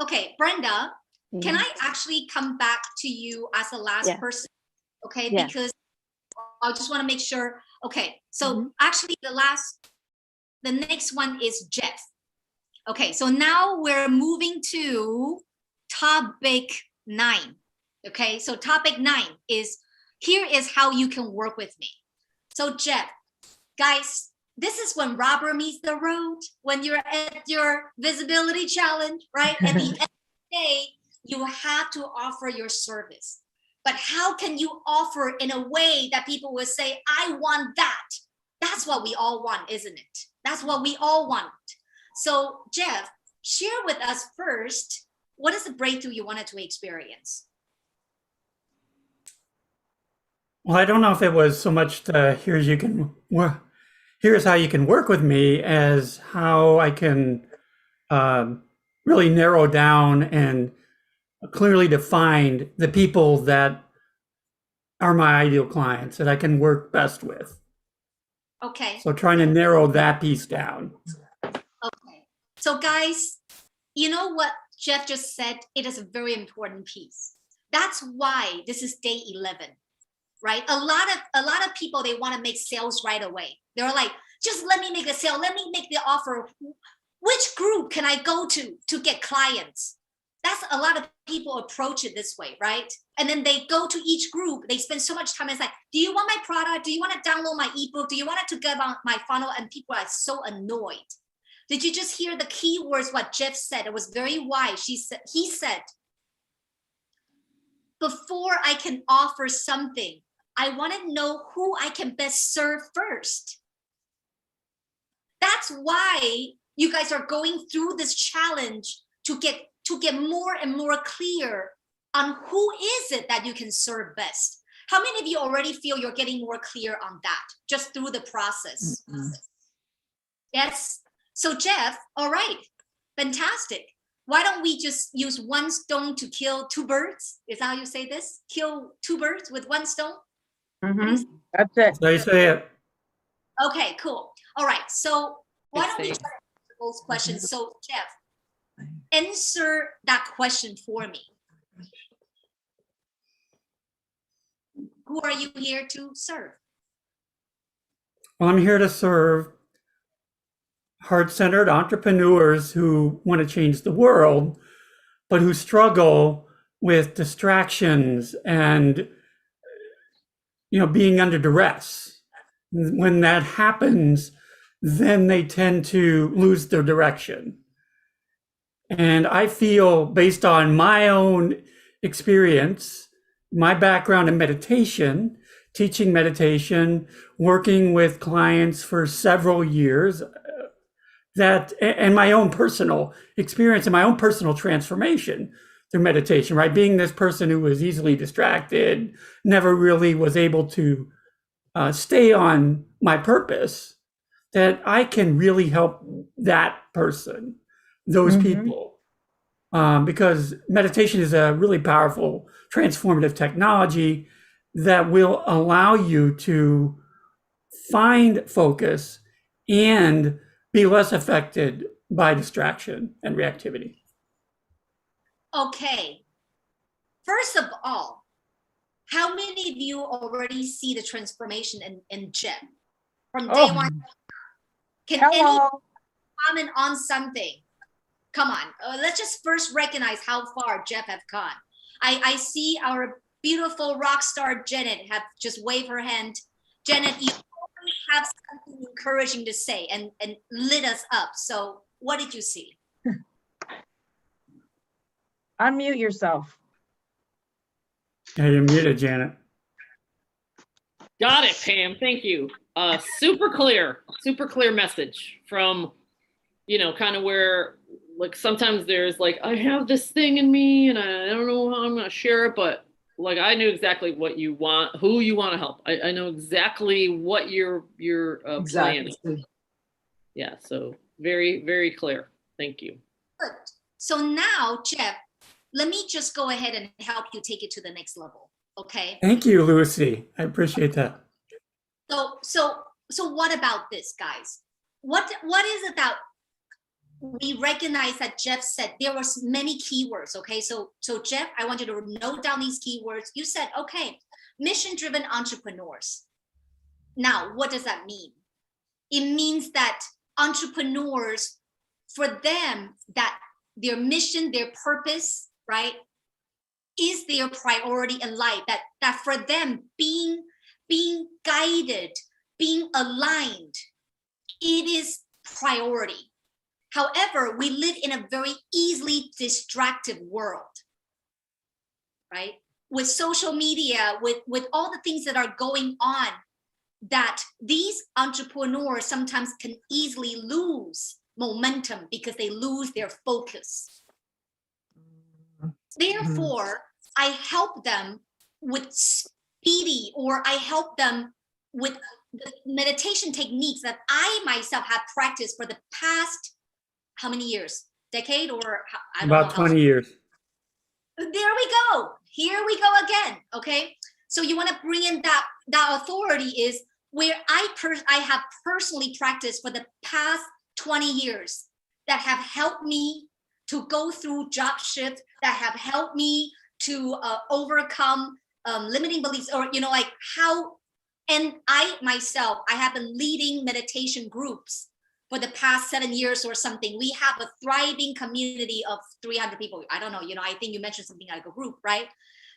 Okay, Brenda, can I actually come back to you as the last person? Okay, because I just want to make sure. Okay, so actually the next one is Jeff. Okay, so now we're moving to topic 9. Okay, so topic 9 is, here is how you can work with me. So Jeff, guys, this is when rubber meets the road, when you're at your visibility challenge, right? At the end of the day, you have to offer your service. But how can you offer in a way that people will say, I want that? That's what we all want, isn't it? That's what we all want. So Jeff, share with us first, what is the breakthrough you wanted to experience? Well, I don't know if it was so much the here's how you can work with me as how I can really narrow down and clearly define the people that are my ideal clients that I can work best with. Okay. So trying to narrow that piece down. Okay. So guys, you know what Jeff just said? It is a very important piece. That's why this is day 11, right? A lot of people, they want to make sales right away. They're like, just let me make a sale. Let me make the offer. Which group can I go to get clients? That's a lot of people approach it this way, right? And then they go to each group. They spend so much time. It's like, do you want my product? Do you want to download my ebook? Do you want it to get on my funnel? And people are so annoyed. Did you just hear the key words, what Jeff said? It was very wise. He said, before I can offer something, I want to know who I can best serve first. That's why you guys are going through this challenge to get more and more clear on who is it that you can serve best. How many of you already feel you're getting more clear on that just through the process? Mm-hmm. Yes. So Jeff, all right, fantastic. Why don't we just use one stone to kill two birds? Is that how you say this? Kill two birds with one stone? Mm-hmm. That's it. So you say it. Okay, cool. All right. So why don't we try to answer those questions? So Jeff, answer that question for me. Who are you here to serve? Well, I'm here to serve heart-centered entrepreneurs who want to change the world, but who struggle with distractions and, being under duress. When that happens, then they tend to lose their direction. And I feel, based on my own experience, my background in meditation, teaching meditation, working with clients for several years, and my own personal experience and my own personal transformation through meditation, right? Being this person who was easily distracted, never really was able to stay on my purpose, that I can really help that person, those people. Because meditation is a really powerful, transformative technology that will allow you to find focus and be less affected by distraction and reactivity. Okay. First of all, how many of you already see the transformation in Jeff from day one? Can anyone comment on something? Come on, let's just first recognize how far Jeff have gone. I see our beautiful rock star Janet have just waved her hand. Janet, you always have something encouraging to say and lit us up. So what did you see? Unmute yourself. Yeah, you're muted, Janet. Got it, Pam. Thank you. Super clear message from, kind of where, like, sometimes there's like, I have this thing in me and I don't know how I'm going to share it, but like, I knew exactly what you want, who you want to help. I know exactly what your plan is. Yeah. So very, very clear. Thank you. Good. So now, Jeff, let me just go ahead and help you take it to the next level. Okay. Thank you, Lucy. I appreciate that. So what about this, guys? What is it that we recognize that Jeff said? There were many keywords. Okay. So Jeff, I want you to note down these keywords. You said, okay, mission-driven entrepreneurs. Now, what does that mean? It means that entrepreneurs, for them, that their mission, their purpose, right, is their priority in life, that for them being guided, being aligned, it is priority. However, we live in a very easily distracted world, right? With social media, with all the things that are going on, that these entrepreneurs sometimes can easily lose momentum because they lose their focus. Therefore, I help them with bday, or I help them with the meditation techniques that I myself have practiced for the past, how many years? Decade, or I don't know. About 20 years. There we go. Here we go again. Okay. So you want to bring in that authority is where I have personally practiced for the past 20 years that have helped me to go through job shifts, that have helped me to overcome limiting beliefs, or, you know, like how, and I myself, I have been leading meditation groups for the past 7 years or something. We have a thriving community of 300 people. I don't know, you know, I think you mentioned something like a group, right?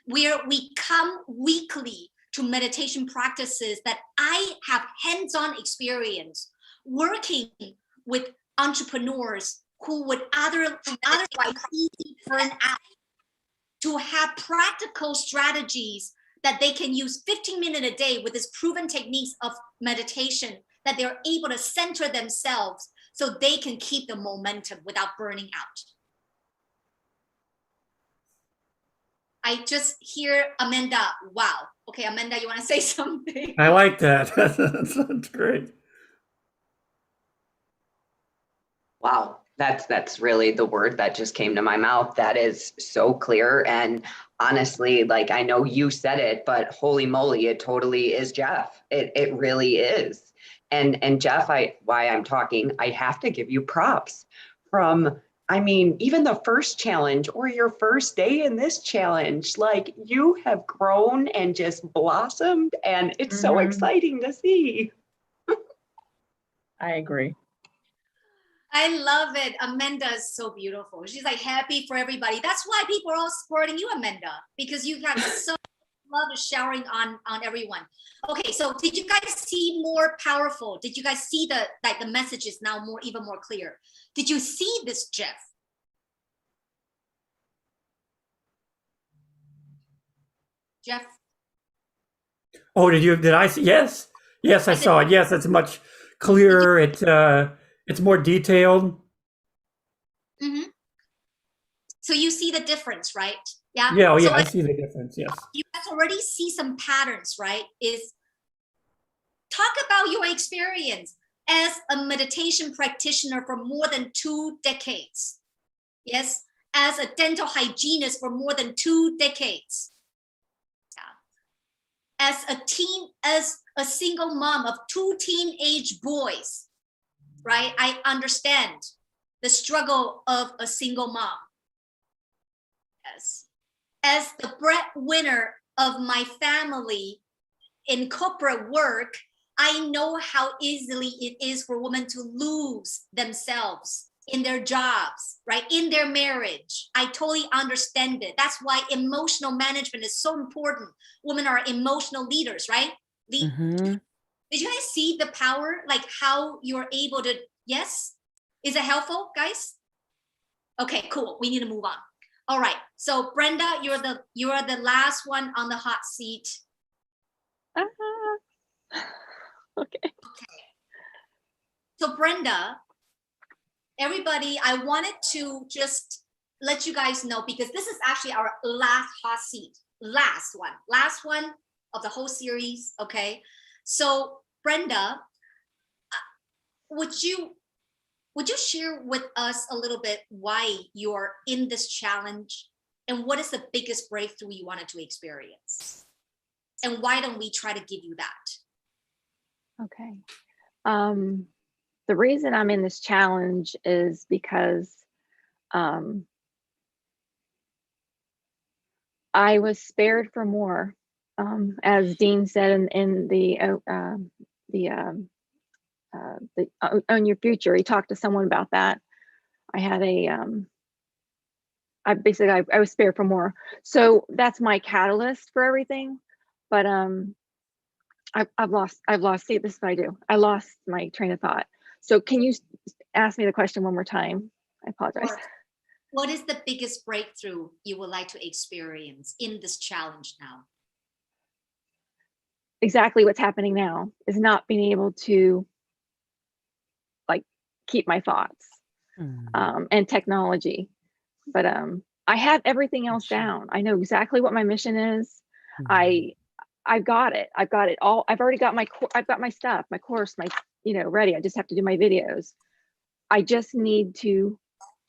Where we come weekly to meditation practices that I have hands-on experience working with entrepreneurs who would otherwise easily burn out, to have practical strategies that they can use 15 minutes a day with this proven techniques of meditation, that they're able to center themselves so they can keep the momentum without burning out. I just hear Amanda. Wow. Okay, Amanda, you want to say something? I like that. That's great. Wow, that's really the word that just came to my mouth. That is so clear. And honestly, like, I know you said it, but holy moly, it totally is Jeff. It really is. And Jeff, why I'm talking, I have to give you props from, I mean, even the first challenge or your first day in this challenge, like, you have grown and just blossomed, and it's so exciting to see. I agree. I love it. Amanda is so beautiful. She's like happy for everybody. That's why people are all supporting you, Amanda, because you have so love showering on everyone. Okay, so did you guys see more powerful? Did you guys see the message is now even more clear? Did you see this, Jeff? Jeff? Oh, did I see? Yes. Yes, I saw it. Yes, it's much clearer. It's more detailed. Mm-hmm. So you see the difference, right? Yeah. Yeah, so I see the difference. Yes. You guys already see some patterns, right? Is talk about your experience as a meditation practitioner for more than 2 decades. Yes. As a dental hygienist for more than 2 decades. Yeah. As a single mom of 2 teenage boys, right? I understand the struggle of a single mom. Yes. As the breadwinner of my family in corporate work, I know how easily it is for women to lose themselves in their jobs, right? In their marriage. I totally understand it. That's why emotional management is so important. Women are emotional leaders, right? Did you guys see the power, like how you're able to, yes? Is it helpful, guys? Okay, cool. We need to move on. All right. So Brenda, you're the last one on the hot seat. Okay. So Brenda, everybody, I wanted to just let you guys know, because this is actually our last hot seat, last one of the whole series. Okay. So Brenda, would you share with us a little bit why you're in this challenge, and what is the biggest breakthrough you wanted to experience? And why don't we try to give you that? Okay. The reason I'm in this challenge is because I was spared for more. As Dean said in the Own Your Future, he talked to someone about that. I had I was spared for more. So that's my catalyst for everything. But I've lost, see, this is what I do. I lost my train of thought. So can you ask me the question one more time? I apologize. What is the biggest breakthrough you would like to experience in this challenge now? Exactly what's happening now is not being able to like keep my thoughts and technology. But I have everything else down. I know exactly what my mission is. I I've got it. I've got it all. I've already got I've got my stuff, my course, ready. I just have to do my videos. I just need to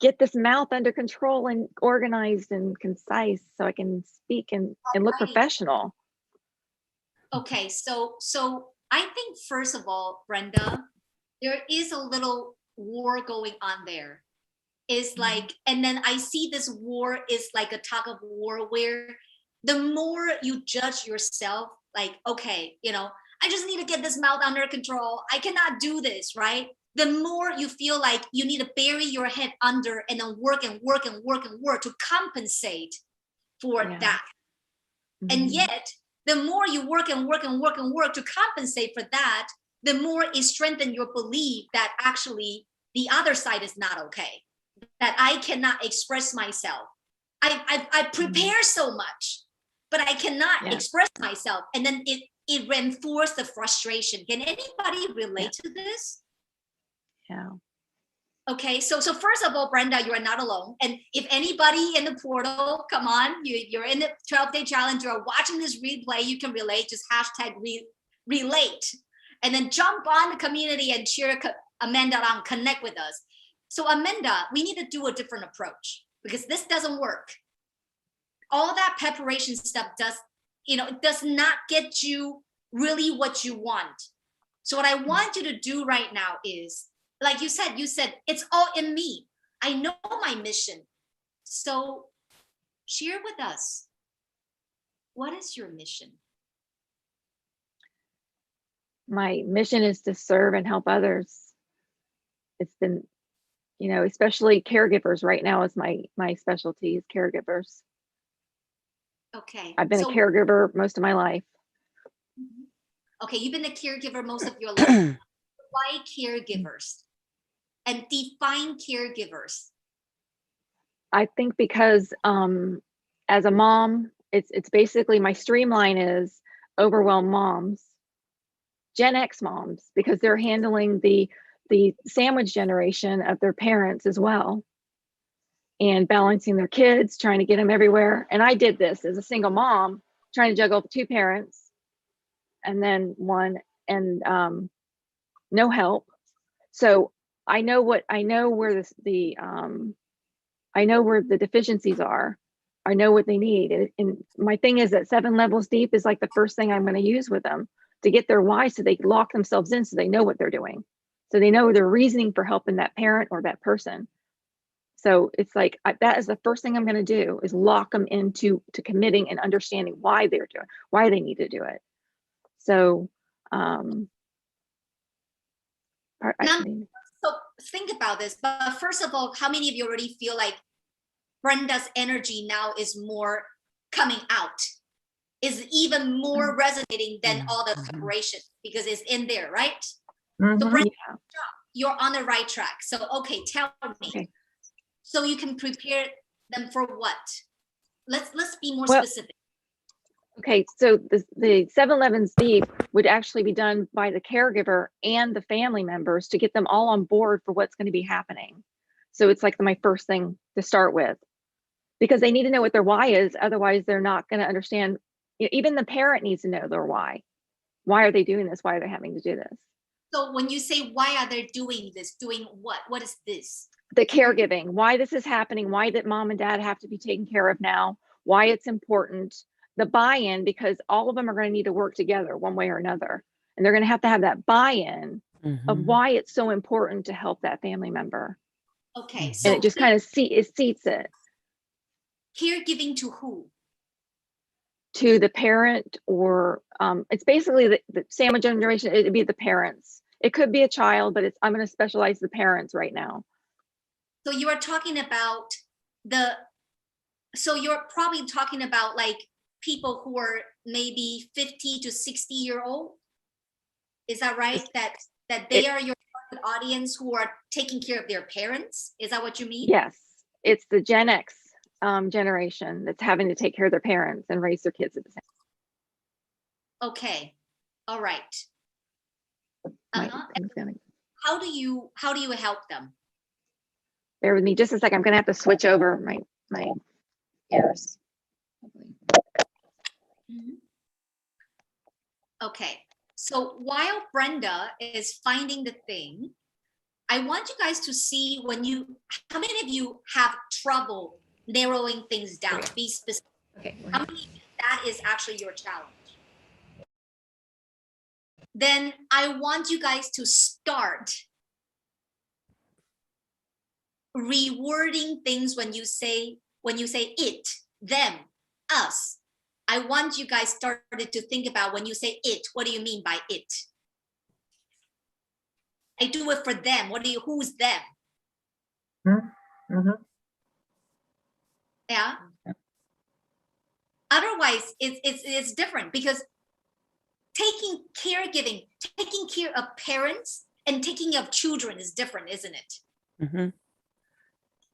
get this mouth under control and organized and concise so I can speak and look professional. Okay, so I think first of all, Brenda, there is a little war going on there. Is like, and then I see this war is like a tug of war where the more you judge yourself, like, okay, I just need to get this mouth under control. I cannot do this, right? The more you feel like you need to bury your head under and then work and work and work and work to compensate for that. And yet, the more you work and work and work and work to compensate for that, the more it strengthens your belief that actually the other side is not okay, that I cannot express myself. I prepare so much, but I cannot express myself. And then it reinforces the frustration. Can anybody relate to this? Yeah. Okay, so first of all, Brenda, you are not alone. And if anybody in the portal, come on, you're in the 12-day challenge, you're watching this replay, you can relate, just hashtag relate. And then jump on the community and share Amanda on, connect with us. So Amanda, we need to do a different approach because this doesn't work. All that preparation stuff it does not get you really what you want. So what I want you to do right now is, like you said, it's all in me. I know my mission. So share with us, what is your mission? My mission is to serve and help others. It's been, especially caregivers right now is my specialty is caregivers. Okay. I've been a caregiver most of my life. Okay, you've been a caregiver most of your life. Why caregivers? And define caregivers. I think because as a mom, it's basically my streamline is overwhelmed moms, Gen X moms, because they're handling the sandwich generation of their parents as well, and balancing their kids, trying to get them everywhere. And I did this as a single mom, trying to juggle 2 parents and then 1 and no help. So I know where I know where the deficiencies are. I know what they need. And my thing is that 7 levels deep is like the first thing I'm going to use with them to get their why, so they lock themselves in, so they know what they're doing. So they know their reasoning for helping that parent or that person. So it's like, that is the first thing I'm going to do is lock them into committing and understanding why they're doing, why they need to do it. So, so think about this, but first of all, how many of you already feel like Brenda's energy now is more coming out, is even more resonating than all the preparation because it's in there, right? So Brenda, you're on the right track. So, okay, tell me. Okay. So you can prepare them for what? Let's be more specific. Okay, so the 7 levels deep would actually be done by the caregiver and the family members to get them all on board for what's going to be happening. So it's like my first thing to start with, because they need to know what their why is. Otherwise, they're not going to understand. Even the parent needs to know their why. Why are they doing this? Why are they having to do this? So when you say, why are they doing this? Doing what? What is this? The caregiving, why this is happening, why that mom and dad have to be taken care of now, why it's important, the buy-in, because all of them are going to need to work together one way or another. And they're going to have that buy-in of why it's so important to help that family member. Okay. So and it just kind of seats it. Caregiving to who? To the parent, or it's basically the sandwich generation. It'd be the parents. It could be a child, but I'm going to specialize the parents right now. So you are talking about so you're probably talking about like people who are maybe 50 to 60 year old. Is that right? That they are your target audience who are taking care of their parents? Is that what you mean? Yes, it's the Gen X generation that's having to take care of their parents and raise their kids at the same time. Okay, all right. How do you help them? Bear with me just a second. I'm going to have to switch over my ears. Okay, so while Brenda is finding the thing, I want you guys to see how many of you have trouble narrowing things down? Be specific. Okay. How many that is actually your challenge? Then I want you guys to start rewording things when you say it, them, us. I want you guys started to think about when you say it, what do you mean by it? I do it for them. Who's them? Mm-hmm. Yeah. Otherwise, it's different because taking care of parents and taking care of children is different, isn't it? Mm-hmm.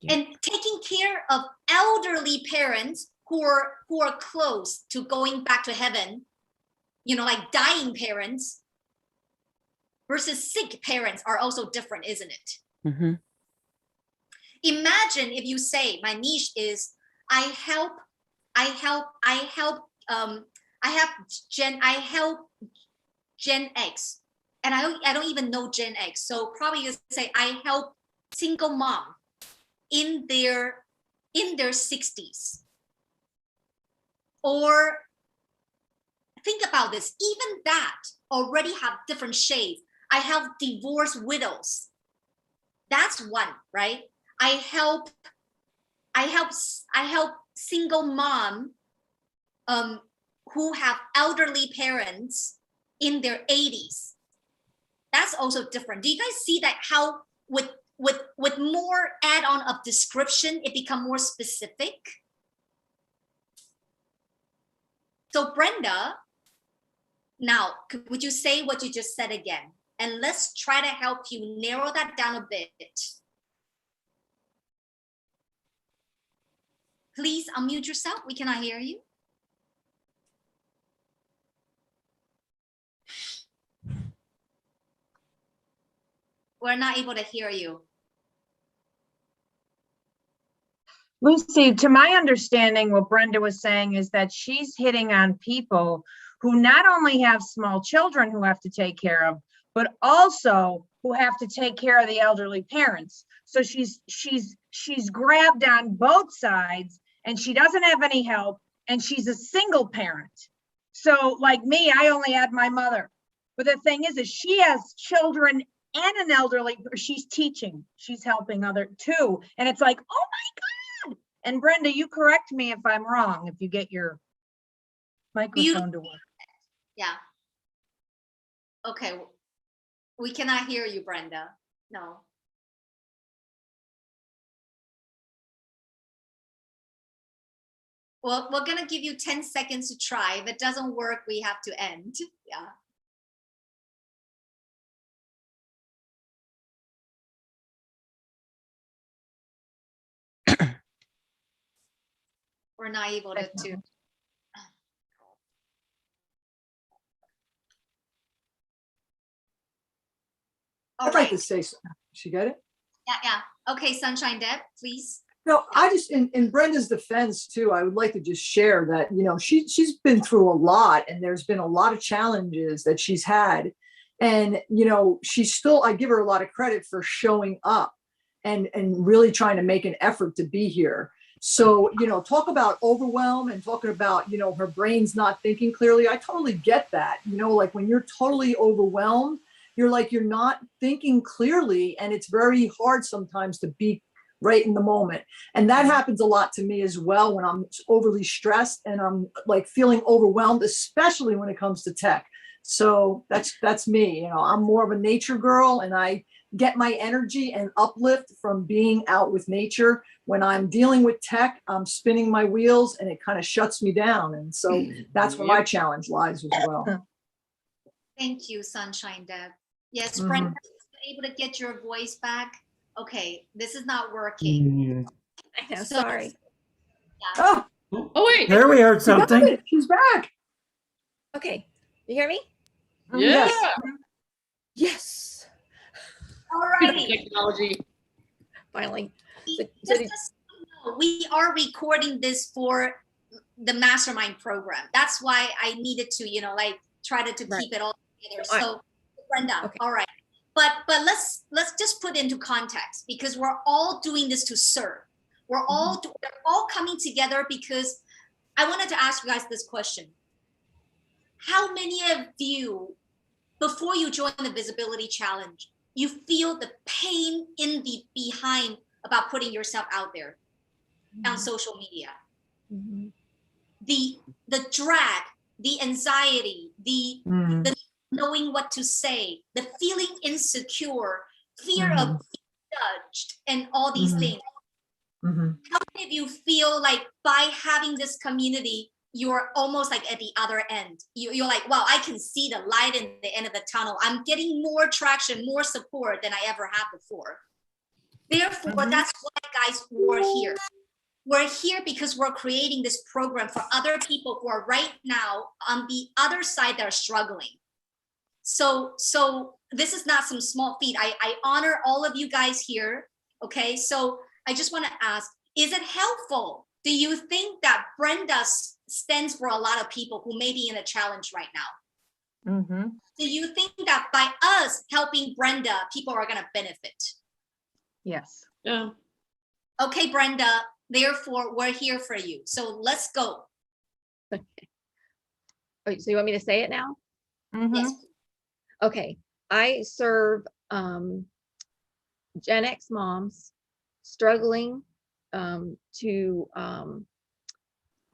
Yeah. And taking care of elderly parents who are close to going back to heaven, like dying parents versus sick parents are also different, isn't it? Mm-hmm. Imagine if you say, my niche is I help Gen X, and I don't even know Gen X, so probably you say I help single mom in their 60s. Or think about this, even that already have different shades. I have divorced widows. That's one, right? I help single mom who have elderly parents in their 80s. That's also different. Do you guys see that how with more add-on of description, it become more specific? So Brenda, now, would you say what you just said again? And let's try to help you narrow that down a bit. Please unmute yourself. We cannot hear you. We're not able to hear you. Lucy, to my understanding, what Brenda was saying is that she's hitting on people who not only have small children who have to take care of, but also who have to take care of the elderly parents. So she's grabbed on both sides, and she doesn't have any help, and she's a single parent. So like me, I only had my mother. But the thing is she has children and an elderly, she's teaching, she's helping other too. And it's like, oh my God. And Brenda, you correct me if I'm wrong, if you get your microphone to work. Yeah. Okay. We cannot hear you, Brenda. No. Well, we're gonna give you 10 seconds to try. If it doesn't work, we have to end. Yeah. We're not able to. I'd like to say something. She got it? Yeah. Okay, Sunshine Deb, please. No, I just, in Brenda's defense too, I would like to just share that, she's been through a lot, and there's been a lot of challenges that she's had. And, she's still, I give her a lot of credit for showing up and really trying to make an effort to be here. So, talk about overwhelm and talking about, her brain's not thinking clearly. I totally get that. Like when you're totally overwhelmed, you're not thinking clearly, and it's very hard sometimes to be right in the moment. And that happens a lot to me as well when I'm overly stressed and I'm like feeling overwhelmed, especially when it comes to tech. So that's me. I'm more of a nature girl, and I get my energy and uplift from being out with nature. When I'm dealing with tech, I'm spinning my wheels and it kind of shuts me down. And so that's where my challenge lies as well. Thank you, Sunshine Deb. Yes, Brenda, able to get your voice back. Okay, this is not working. I know, sorry. Yeah. Oh wait. There we heard something. She's back. Okay, you hear me? Yeah. Yes. All righty. Technology. Finally. We are recording this for the mastermind program. That's why I needed to, try to Right. keep it all together. No, So Brenda, Okay. all right. But let's just put into context, because we're all doing this to serve. We're all coming together because I wanted to ask you guys this question. How many of you, before you join the Visibility Challenge, you feel the pain in the behind about putting yourself out there on social media? The drag, the anxiety, the knowing what to say, the feeling insecure, fear of being judged, and all these things. How many of you feel like by having this community, you're almost like at the other end? You're like, wow, I can see the light in the end of the tunnel. I'm getting more traction, more support than I ever had before. Therefore, that's why, guys, we're here. We're here because we're creating this program for other people who are right now on the other side that are struggling. So this is not some small feat. I honor all of you guys here. Okay, so I just want to ask, is it helpful? Do you think that Brenda stands for a lot of people who may be in a challenge right now? Do you think that by us helping Brenda, people are going to benefit? Yes. Yeah. Okay, Brenda, therefore we're here for you. So let's go. Okay. Oh, so you want me to say it now? Yes. Okay. I serve Gen X moms struggling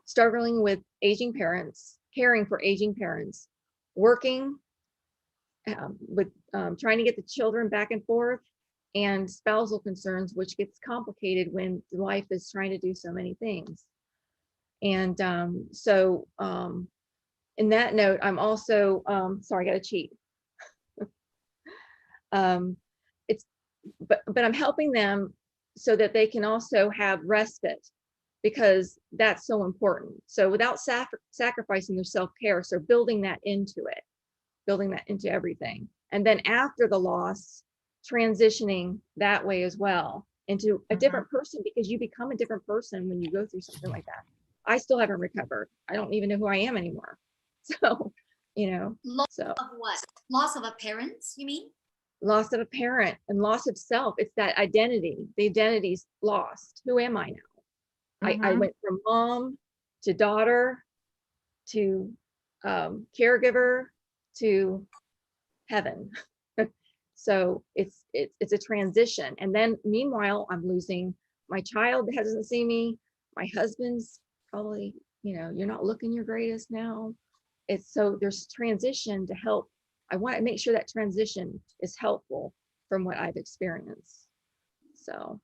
struggling with aging parents, caring for aging parents, working with trying to get the children back and forth, and spousal concerns, which gets complicated when life is trying to do so many things. And so in that note, I'm also sorry, I got to cheat. But I'm helping them so that they can also have respite, because that's so important. So without sacrificing their self-care, so building that into everything. And then after the loss, transitioning that way as well into a different person, because you become a different person when you go through something like that. I still haven't recovered. I don't even know who I am anymore. So, Loss of what? Loss of a parent, you mean? Loss of a parent and loss of self. It's that identity. The identity's lost. Who am I now? I went from mom to daughter to caregiver to heaven. So it's a transition. And then meanwhile, I'm losing my child that doesn't see me. My husband's probably, you're not looking your greatest now. So there's transition to help. I want to make sure that transition is helpful from what I've experienced. So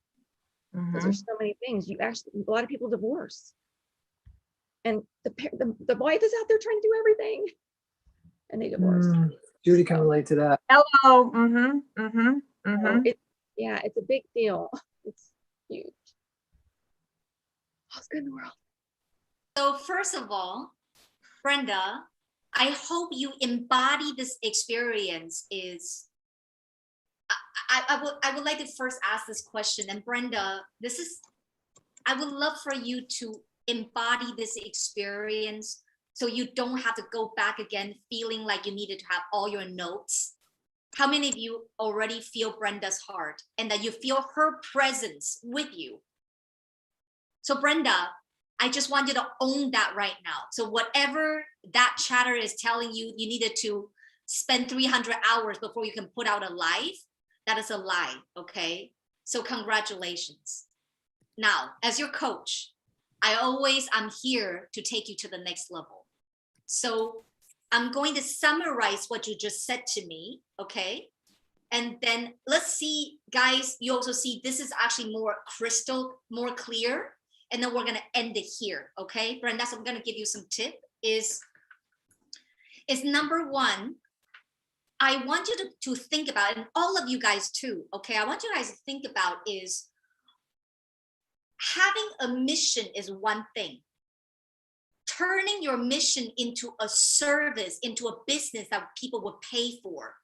because there's so many things. A lot of people divorce, and the wife is out there trying to do everything, and they divorce. Judy can relate to that. Hello. So it's a big deal. It's huge. All's good in the world. So first of all, Brenda, I hope you embody this experience. I would like to first ask this question, and Brenda, I would love for you to embody this experience so you don't have to go back again feeling like you needed to have all your notes. How many of you already feel Brenda's heart and that you feel her presence with you? So Brenda, I just want you to own that right now. So whatever that chatter is telling you, you needed to spend 300 hours before you can put out a live, that is a lie, okay? So congratulations. Now, as your coach, I'm here to take you to the next level. So I'm going to summarize what you just said to me, okay? And then let's see, guys, you also see this is actually more clear. And then we're gonna end it here, okay? Brenda, so I'm gonna give you some tip is number one, I want you to think about, and all of you guys too, okay? I want you guys to think about is having a mission is one thing. Turning your mission into a service, into a business that people will pay for,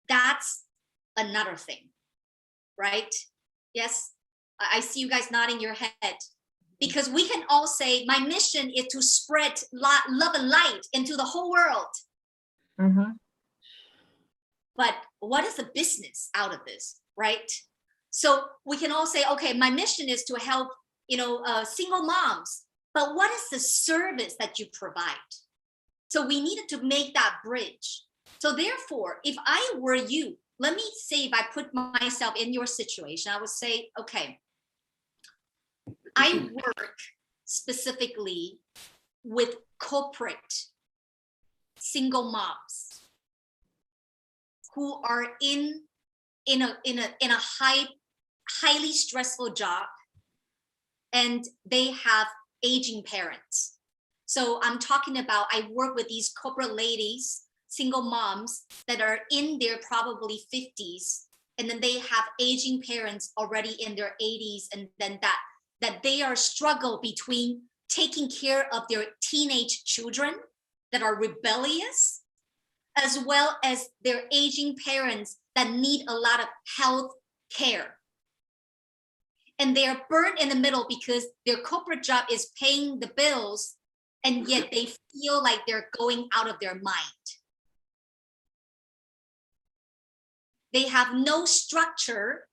that's another thing, right? Yes, I see you guys nodding your head. Because we can all say, my mission is to spread love and light into the whole world. But what is the business out of this, right? So we can all say, okay, my mission is to help, single moms, but what is the service that you provide? So we needed to make that bridge. So therefore, if I were you, let me say, if I put myself in your situation, I would say, okay, I work specifically with corporate single moms who are in a highly stressful job, and they have aging parents. So I'm talking about, I work with these corporate ladies, single moms that are in their probably 50s, and then they have aging parents already in their 80s, and then that they are struggle between taking care of their teenage children that are rebellious, as well as their aging parents that need a lot of health care. And they are burned in the middle because their corporate job is paying the bills, and yet they feel like they're going out of their mind. They have no structure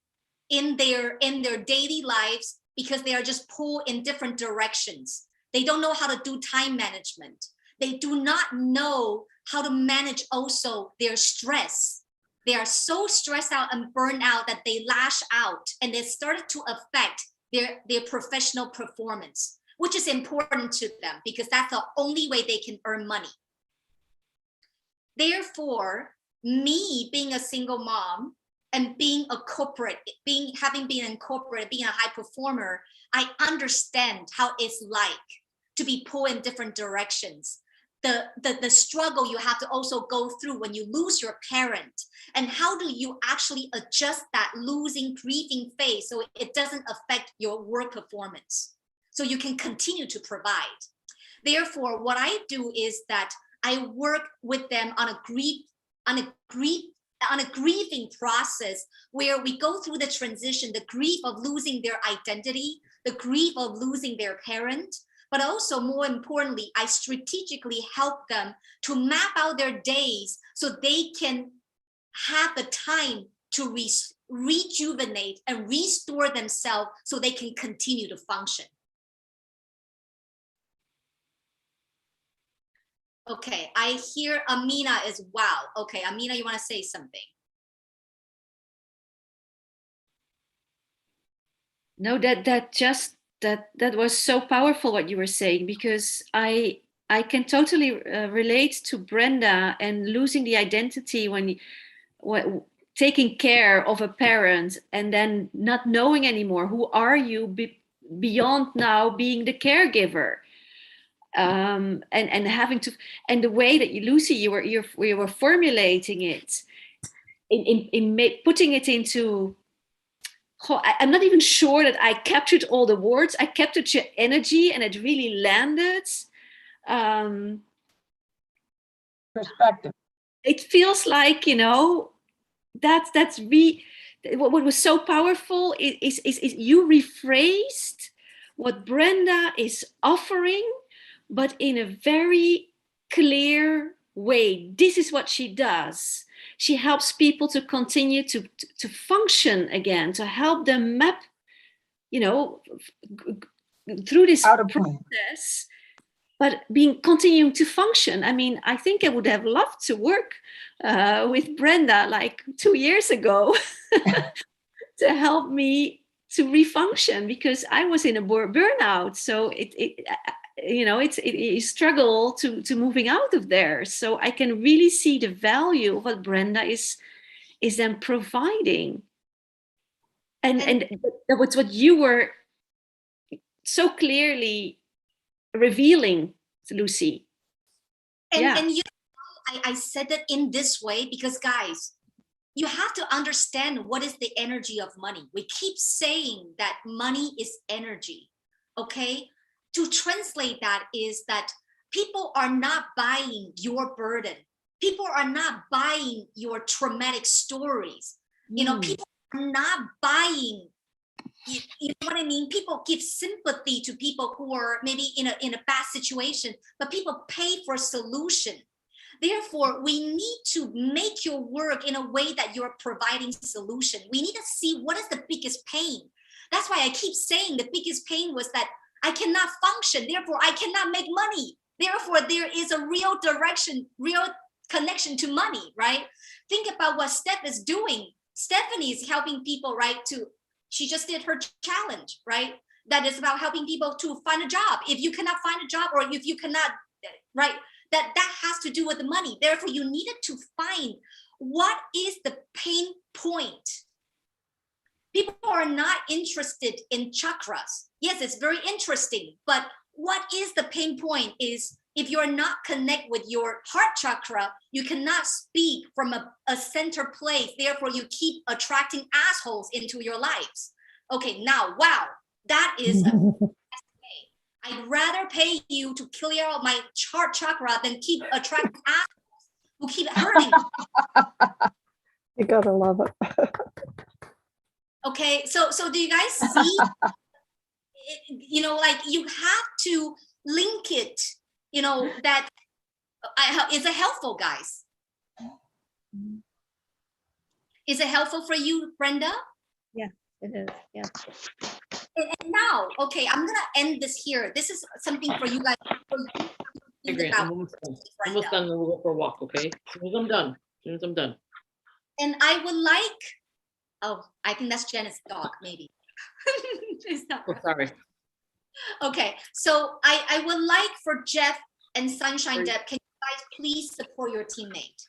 in their daily lives because they are just pulled in different directions. They don't know how to do time management. They do not know how to manage also their stress. They are so stressed out and burned out that they lash out, and it started to affect their professional performance, which is important to them because that's the only way they can earn money. Therefore, me being a single mom and being a corporate, having been in corporate, being a high performer, I understand how it's like to be pulled in different directions. The struggle you have to also go through when you lose your parent, and how do you actually adjust that losing, grieving phase so it doesn't affect your work performance, so you can continue to provide. Therefore, what I do is that I work with them on a grieving process where we go through the transition, the grief of losing their identity, the grief of losing their parent, but also more importantly, I strategically help them to map out their days so they can have the time to rejuvenate and restore themselves so they can continue to function. Okay, I hear Amina as well. Okay, Amina, you want to say something? No, that was so powerful what you were saying, because I can totally relate to Brenda and losing the identity when taking care of a parent and then not knowing anymore who are you beyond now being the caregiver. And having to, and the way that Lucy, you were formulating it in putting it into, I'm not even sure that I captured all the words. I captured your energy, and it really landed. Perspective. It feels like, that's what was so powerful is you rephrased what Brenda is offering, but in a very clear way. This is what she does. She helps people to continue to function again, to help them map, through this process, but continuing to function. I mean, I think I would have loved to work with Brenda like 2 years ago to help me to refunction, because I was in a burnout. So it struggle to moving out of there. So I can really see the value of what Brenda is then providing. And that was what you were so clearly revealing, Lucy. And I said that in this way because, guys, you have to understand what is the energy of money. We keep saying that money is energy, okay? To translate that is that people are not buying your burden. People are not buying your traumatic stories. People are not buying, you know what I mean? People give sympathy to people who are maybe in a bad situation, but people pay for solution. Therefore, we need to make your work in a way that you're providing solution. We need to see what is the biggest pain. That's why I keep saying the biggest pain was that I cannot function. Therefore, I cannot make money. Therefore, there is a real direction, real connection to money, right? Think about what Steph is doing. Stephanie is helping people, right? She just did her challenge, right? That is about helping people to find a job. If you cannot find a job, or if you cannot, right? That has to do with the money. Therefore, you needed to find what is the pain point. People are not interested in chakras. Yes, it's very interesting, but what is the pain point is if you're not connect with your heart chakra, you cannot speak from a center place. Therefore, you keep attracting assholes into your lives. Okay, now, wow, that is I'd rather pay you to clear out my heart chakra than keep attracting assholes who keep hurting me. You gotta love it. Okay, so do you guys see? You know, like you have to link it. You know that is it helpful, guys? Is it helpful for you, Brenda? Yeah, it is. Yeah. And now, okay, I'm gonna end this here. This is something for you guys. I agree. I'm almost done. We'll go for a walk, okay? As soon as I'm done. And I would like, oh, I think that's Jenna's dog, maybe. It's not. Oh, sorry. Okay, so I would like for Jeff and Sunshine Deb, can you guys please support your teammate?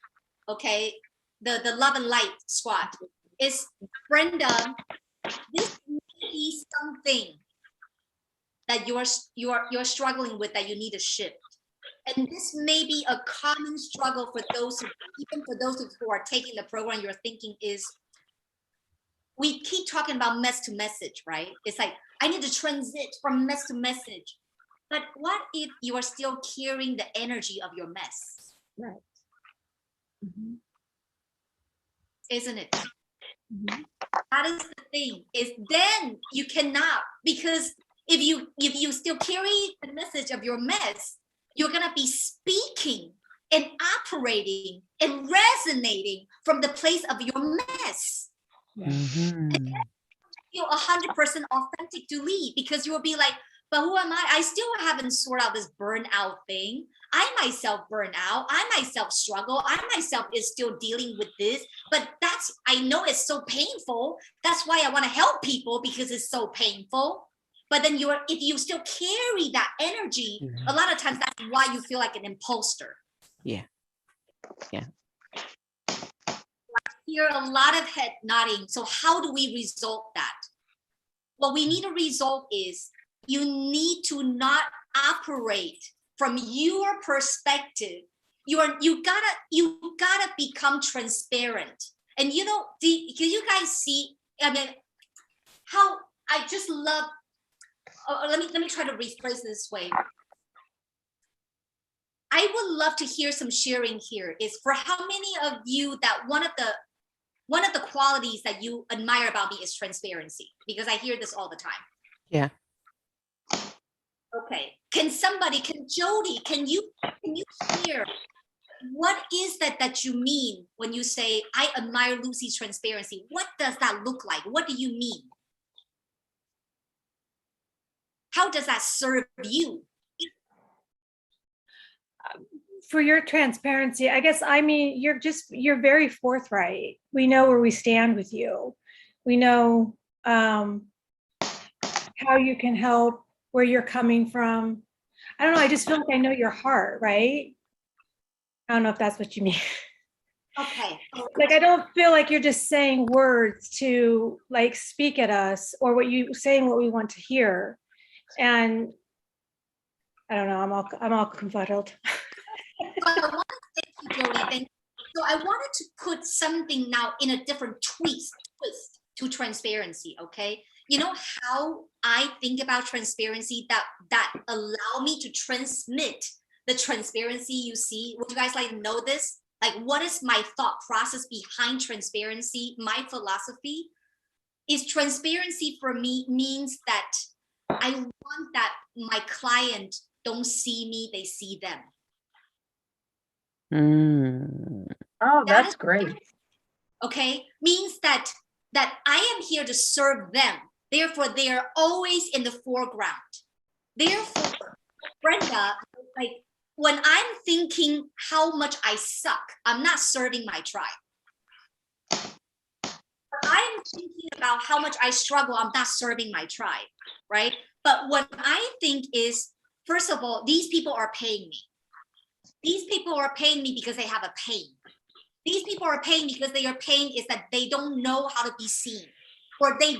Okay, the Love and Light squad. Is Brenda, this may be something that you're struggling with that you need to shift. And this may be a common struggle for those who, even for those who are taking the program, you're thinking is, we keep talking about mess to message, right? It's like, I need to transit from mess to message. But what if you are still carrying the energy of your mess? Right. Mm-hmm. Isn't it? Mm-hmm. That is the thing, is then you cannot, because if you still carry the message of your mess, you're gonna be speaking and operating and resonating from the place of your mess. Mm-hmm. And then you feel 100% authentic to lead, because you will be like, but who am I? I still haven't sorted out this burnout thing. I myself burn out. I myself struggle. I myself is still dealing with this. But I know it's so painful. That's why I want to help people, because it's so painful. But then if you still carry that energy, Mm-hmm. a lot of times that's why you feel like an imposter. Yeah. Yeah. I hear a lot of head nodding. So how do we resolve that? What we need to resolve is you need to not operate from your perspective. You gotta become transparent. And you know, can you guys see? I mean, how I just love. Let me try to rephrase this way. I would love to hear some sharing here. Is for how many of you that one of the qualities that you admire about me is transparency, because I hear this all the time. Yeah. Okay. Can Jody, can you share what is that you mean when you say I admire Lucy's transparency? What does that look like? What do you mean? How does that serve you? For your transparency, I guess, I mean, you're very forthright. We know where we stand with you. We know how you can help, where you're coming from. I don't know, I just feel like I know your heart, right? I don't know if that's what you mean. Okay. Like, I don't feel like you're just saying words to like speak at us, or what we want to hear. And I don't know, I'm all confuddled. So I wanted to put something now in a different twist to transparency, okay? You know how I think about transparency that allow me to transmit the transparency you see? Would you guys like to know this? Like, what is my thought process behind transparency? My philosophy is transparency for me means that I want that my client don't see me, they see them. Oh, that's great. Okay, means that I am here to serve them. Therefore, they are always in the foreground. Therefore, Brenda, like when I'm thinking how much I suck, I'm not serving my tribe. When I'm thinking about how much I struggle, I'm not serving my tribe, right? But what I think is, first of all, these people are paying me. These people are paying me because they have a pain. These people are paying because their pain is that they don't know how to be seen, or they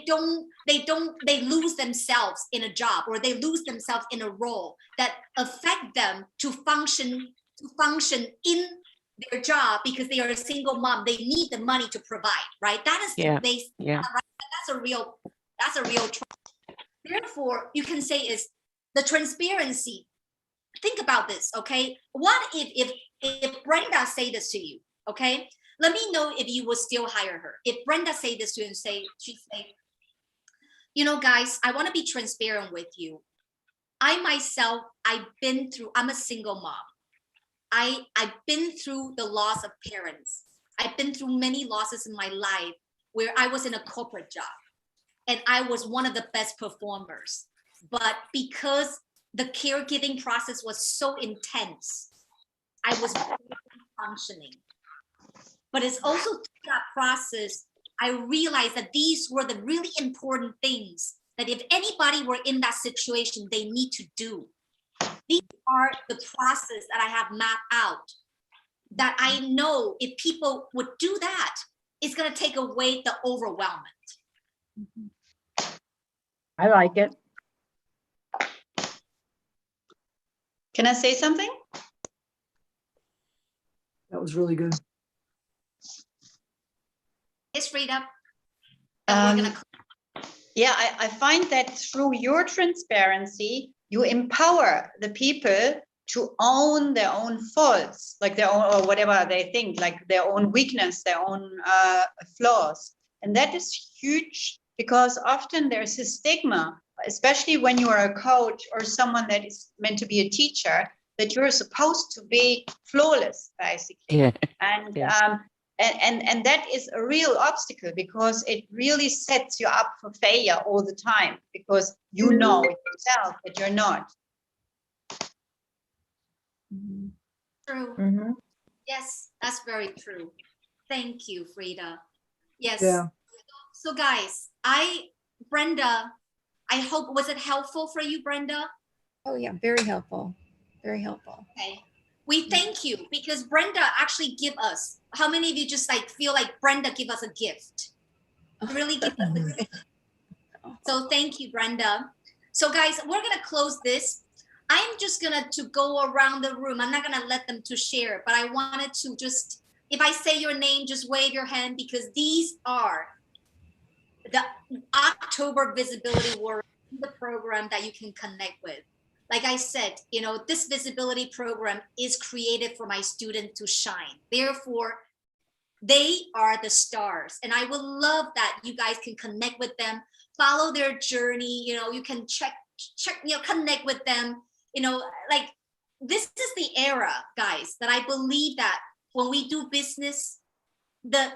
lose themselves in a job, or they lose themselves in a role that affect them to function in their job because they are a single mom. They need the money to provide, right? That is the base. Yeah. Right? That's a real trust. Therefore, you can say is the transparency. Think about this, okay? What if Brenda say this to you, okay? Let me know if you would still hire her. If Brenda say this to you and she'd say, you know, guys, I want to be transparent with you. I myself, I'm a single mom. I've been through the loss of parents. I've been through many losses in my life where I was in a corporate job and I was one of the best performers. But because the caregiving process was so intense, I was functioning. But it's also through that process, I realized that these were the really important things that if anybody were in that situation, they need to do. These are the process that I have mapped out that I know if people would do that, it's going to take away the overwhelmment. I like it. Can I say something? That was really good. Yes, Rita. Yeah, I find that through your transparency, you empower the people to own their own faults, like their own, or whatever they think, like their own weakness, their own flaws. And that is huge because often there's a stigma, especially when you are a coach or someone that is meant to be a teacher, that you're supposed to be flawless, basically. Yeah. And Yeah. And that is a real obstacle because it really sets you up for failure all the time because you know yourself that you're not. True. Yes, that's very true. Thank you, Frida. Yes. Yeah. So guys, Brenda, I hope, was it helpful for you, Brenda? Oh yeah, very helpful. Very helpful. Okay. We thank you because Brenda actually give us, how many of you just like feel like Brenda give us a gift? Really give us a gift. So thank you, Brenda. So guys, we're gonna close this. I'm just gonna go around the room. I'm not gonna let them to share, but I wanted to just, if I say your name, just wave your hand because these are the October Visibility Warriors, the program that you can connect with. Like I said, you know, this visibility program is created for my students to shine. Therefore, they are the stars. And I would love that you guys can connect with them, follow their journey. You know, you can check, you know, connect with them. You know, like this is the era, guys, that I believe that when we do business, the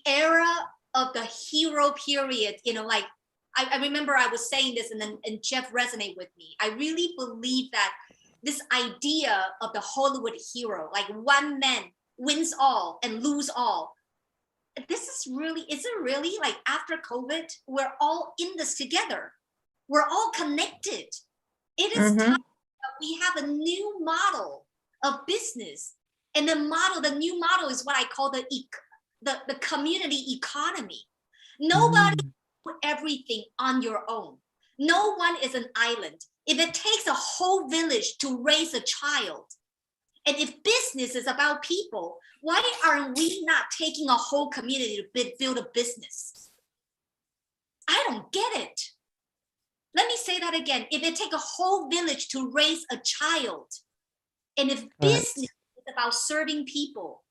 era of the hero period, you know, like I remember I was saying this and Jeff resonated with me. I really believe that this idea of the Hollywood hero, like one man wins all and lose all. This is really, is it really like after COVID, we're all in this together. We're all connected. It is time that we have a new model of business. And the new model is what I call the community economy. Nobody everything on your own. No one is an island. If it takes a whole village to raise a child, and if business is about people, why aren't we not taking a whole community to build a business? I don't get it. Let me say that again. If it takes a whole village to raise a child, and if business is about serving people,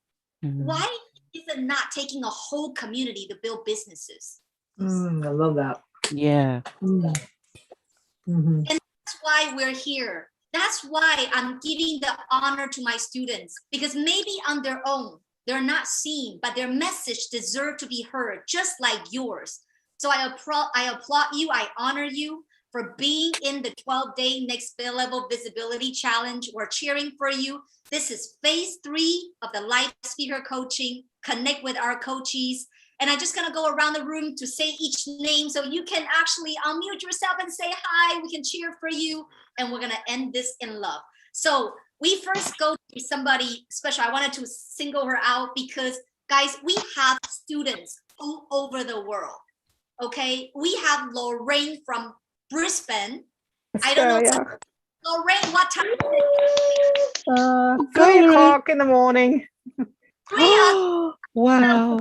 why is it not taking a whole community to build businesses? I love that. Yeah. And that's why we're here. That's why I'm giving the honor to my students, because maybe on their own, they're not seen, but their message deserves to be heard, just like yours. So I applaud you, I honor you for being in the 12-day Next Level Visibility Challenge. We're cheering for you. This is phase 3 of the live speaker coaching. Connect with our coaches. And I'm just gonna go around the room to say each name so you can actually unmute yourself and say hi. We can cheer for you. And we're gonna end this in love. So we first go to somebody special. I wanted to single her out because, guys, we have students all over the world. Okay, we have Lorraine from Brisbane. I don't know. Yeah. Lorraine, what time is it? 3 o'clock in the morning. 3 o'clock. Wow.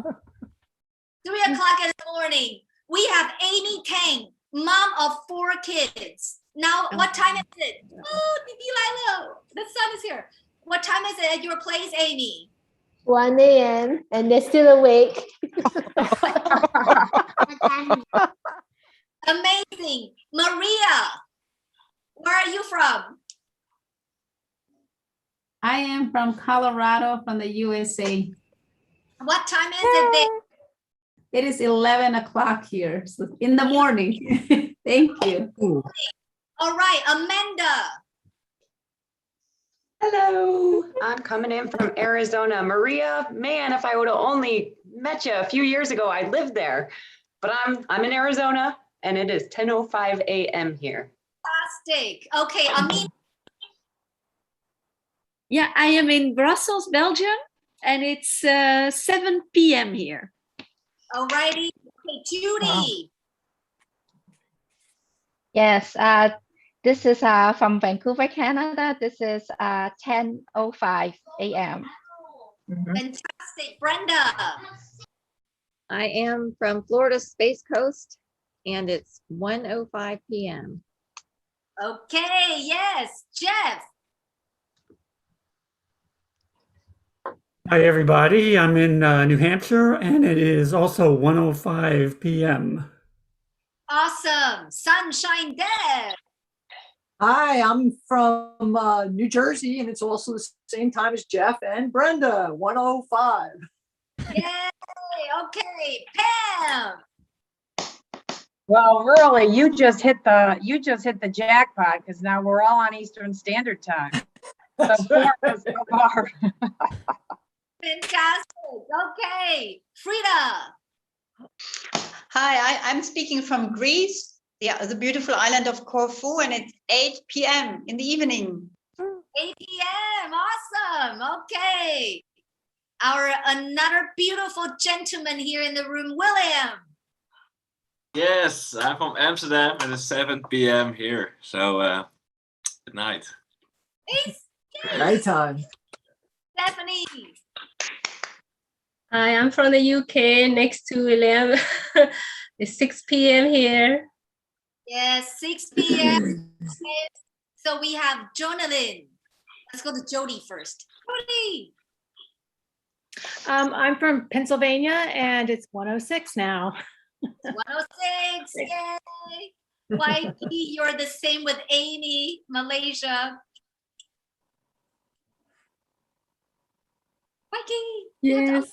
3 o'clock in the morning. We have Amy Kang, mom of 4 kids. Now, what time is it? Oh, Lilo, the sun is here. What time is it at your place, Amy? 1 a.m. and they're still awake. Amazing. Maria, where are you from? I am from Colorado, from the USA. What time is it there? It is 11 o'clock here, so in the morning. Thank you. All right, Amanda. Hello, I'm coming in from Arizona. Maria, man, if I would have only met you a few years ago, I lived there. But I'm in Arizona, and it is 10:05 a.m. here. Fantastic. Okay, Amin. Yeah, I am in Brussels, Belgium, and it's 7 p.m. here. All righty. Okay, Judy. Wow. Yes, this is from Vancouver, Canada. This is 10:05 a.m. Fantastic. Brenda. I am from Florida Space Coast, and it's 1:05 p.m. Okay, yes. Jeff. Hi, everybody. I'm in New Hampshire, and it is also 1:05 p.m. Awesome. Sunshine Deb. Hi, I'm from New Jersey, and it's also the same time as Jeff and Brenda, 1:05. Yay. Okay, Pam. Well, really, you just hit the jackpot because now we're all on Eastern Standard Time. So so far. Fantastic. Okay, Frida. Hi, I'm speaking from Greece, the beautiful island of Corfu, and it's 8 p.m. in the evening. 8 p.m. Awesome. Okay. Another beautiful gentleman here in the room, William. Yes, I'm from Amsterdam and it's 7 p.m. here. So good night. Nighttime. Stephanie. I am from the UK, next to William. It's 6 p.m. here. Yes, 6 p.m. So we have Jonathan. Let's go to Jody first. Jody. I'm from Pennsylvania, and it's 1:06 now. 1:06. Yay. YP, you're the same with Amy, Malaysia. YP. Yes.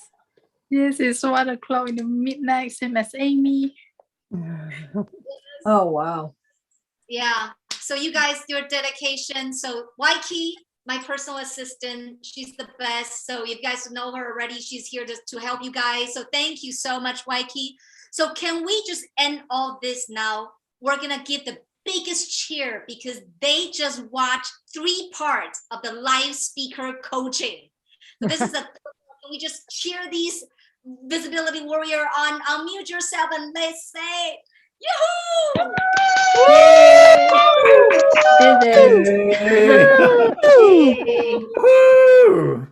Yes, it's 1 o'clock in the midnight, same as Amy. Oh, wow. Yeah. So you guys, your dedication. So Waiki, my personal assistant, she's the best. So you guys know her already. She's here to help you guys. So thank you so much, Waiki. So can we just end all this now? We're going to give the biggest cheer because they just watched 3 parts of the live speaker coaching. So this is can we just cheer these visibility warrior on? Unmute yourself and let's say, Yoo-hoo! Yay! Woo!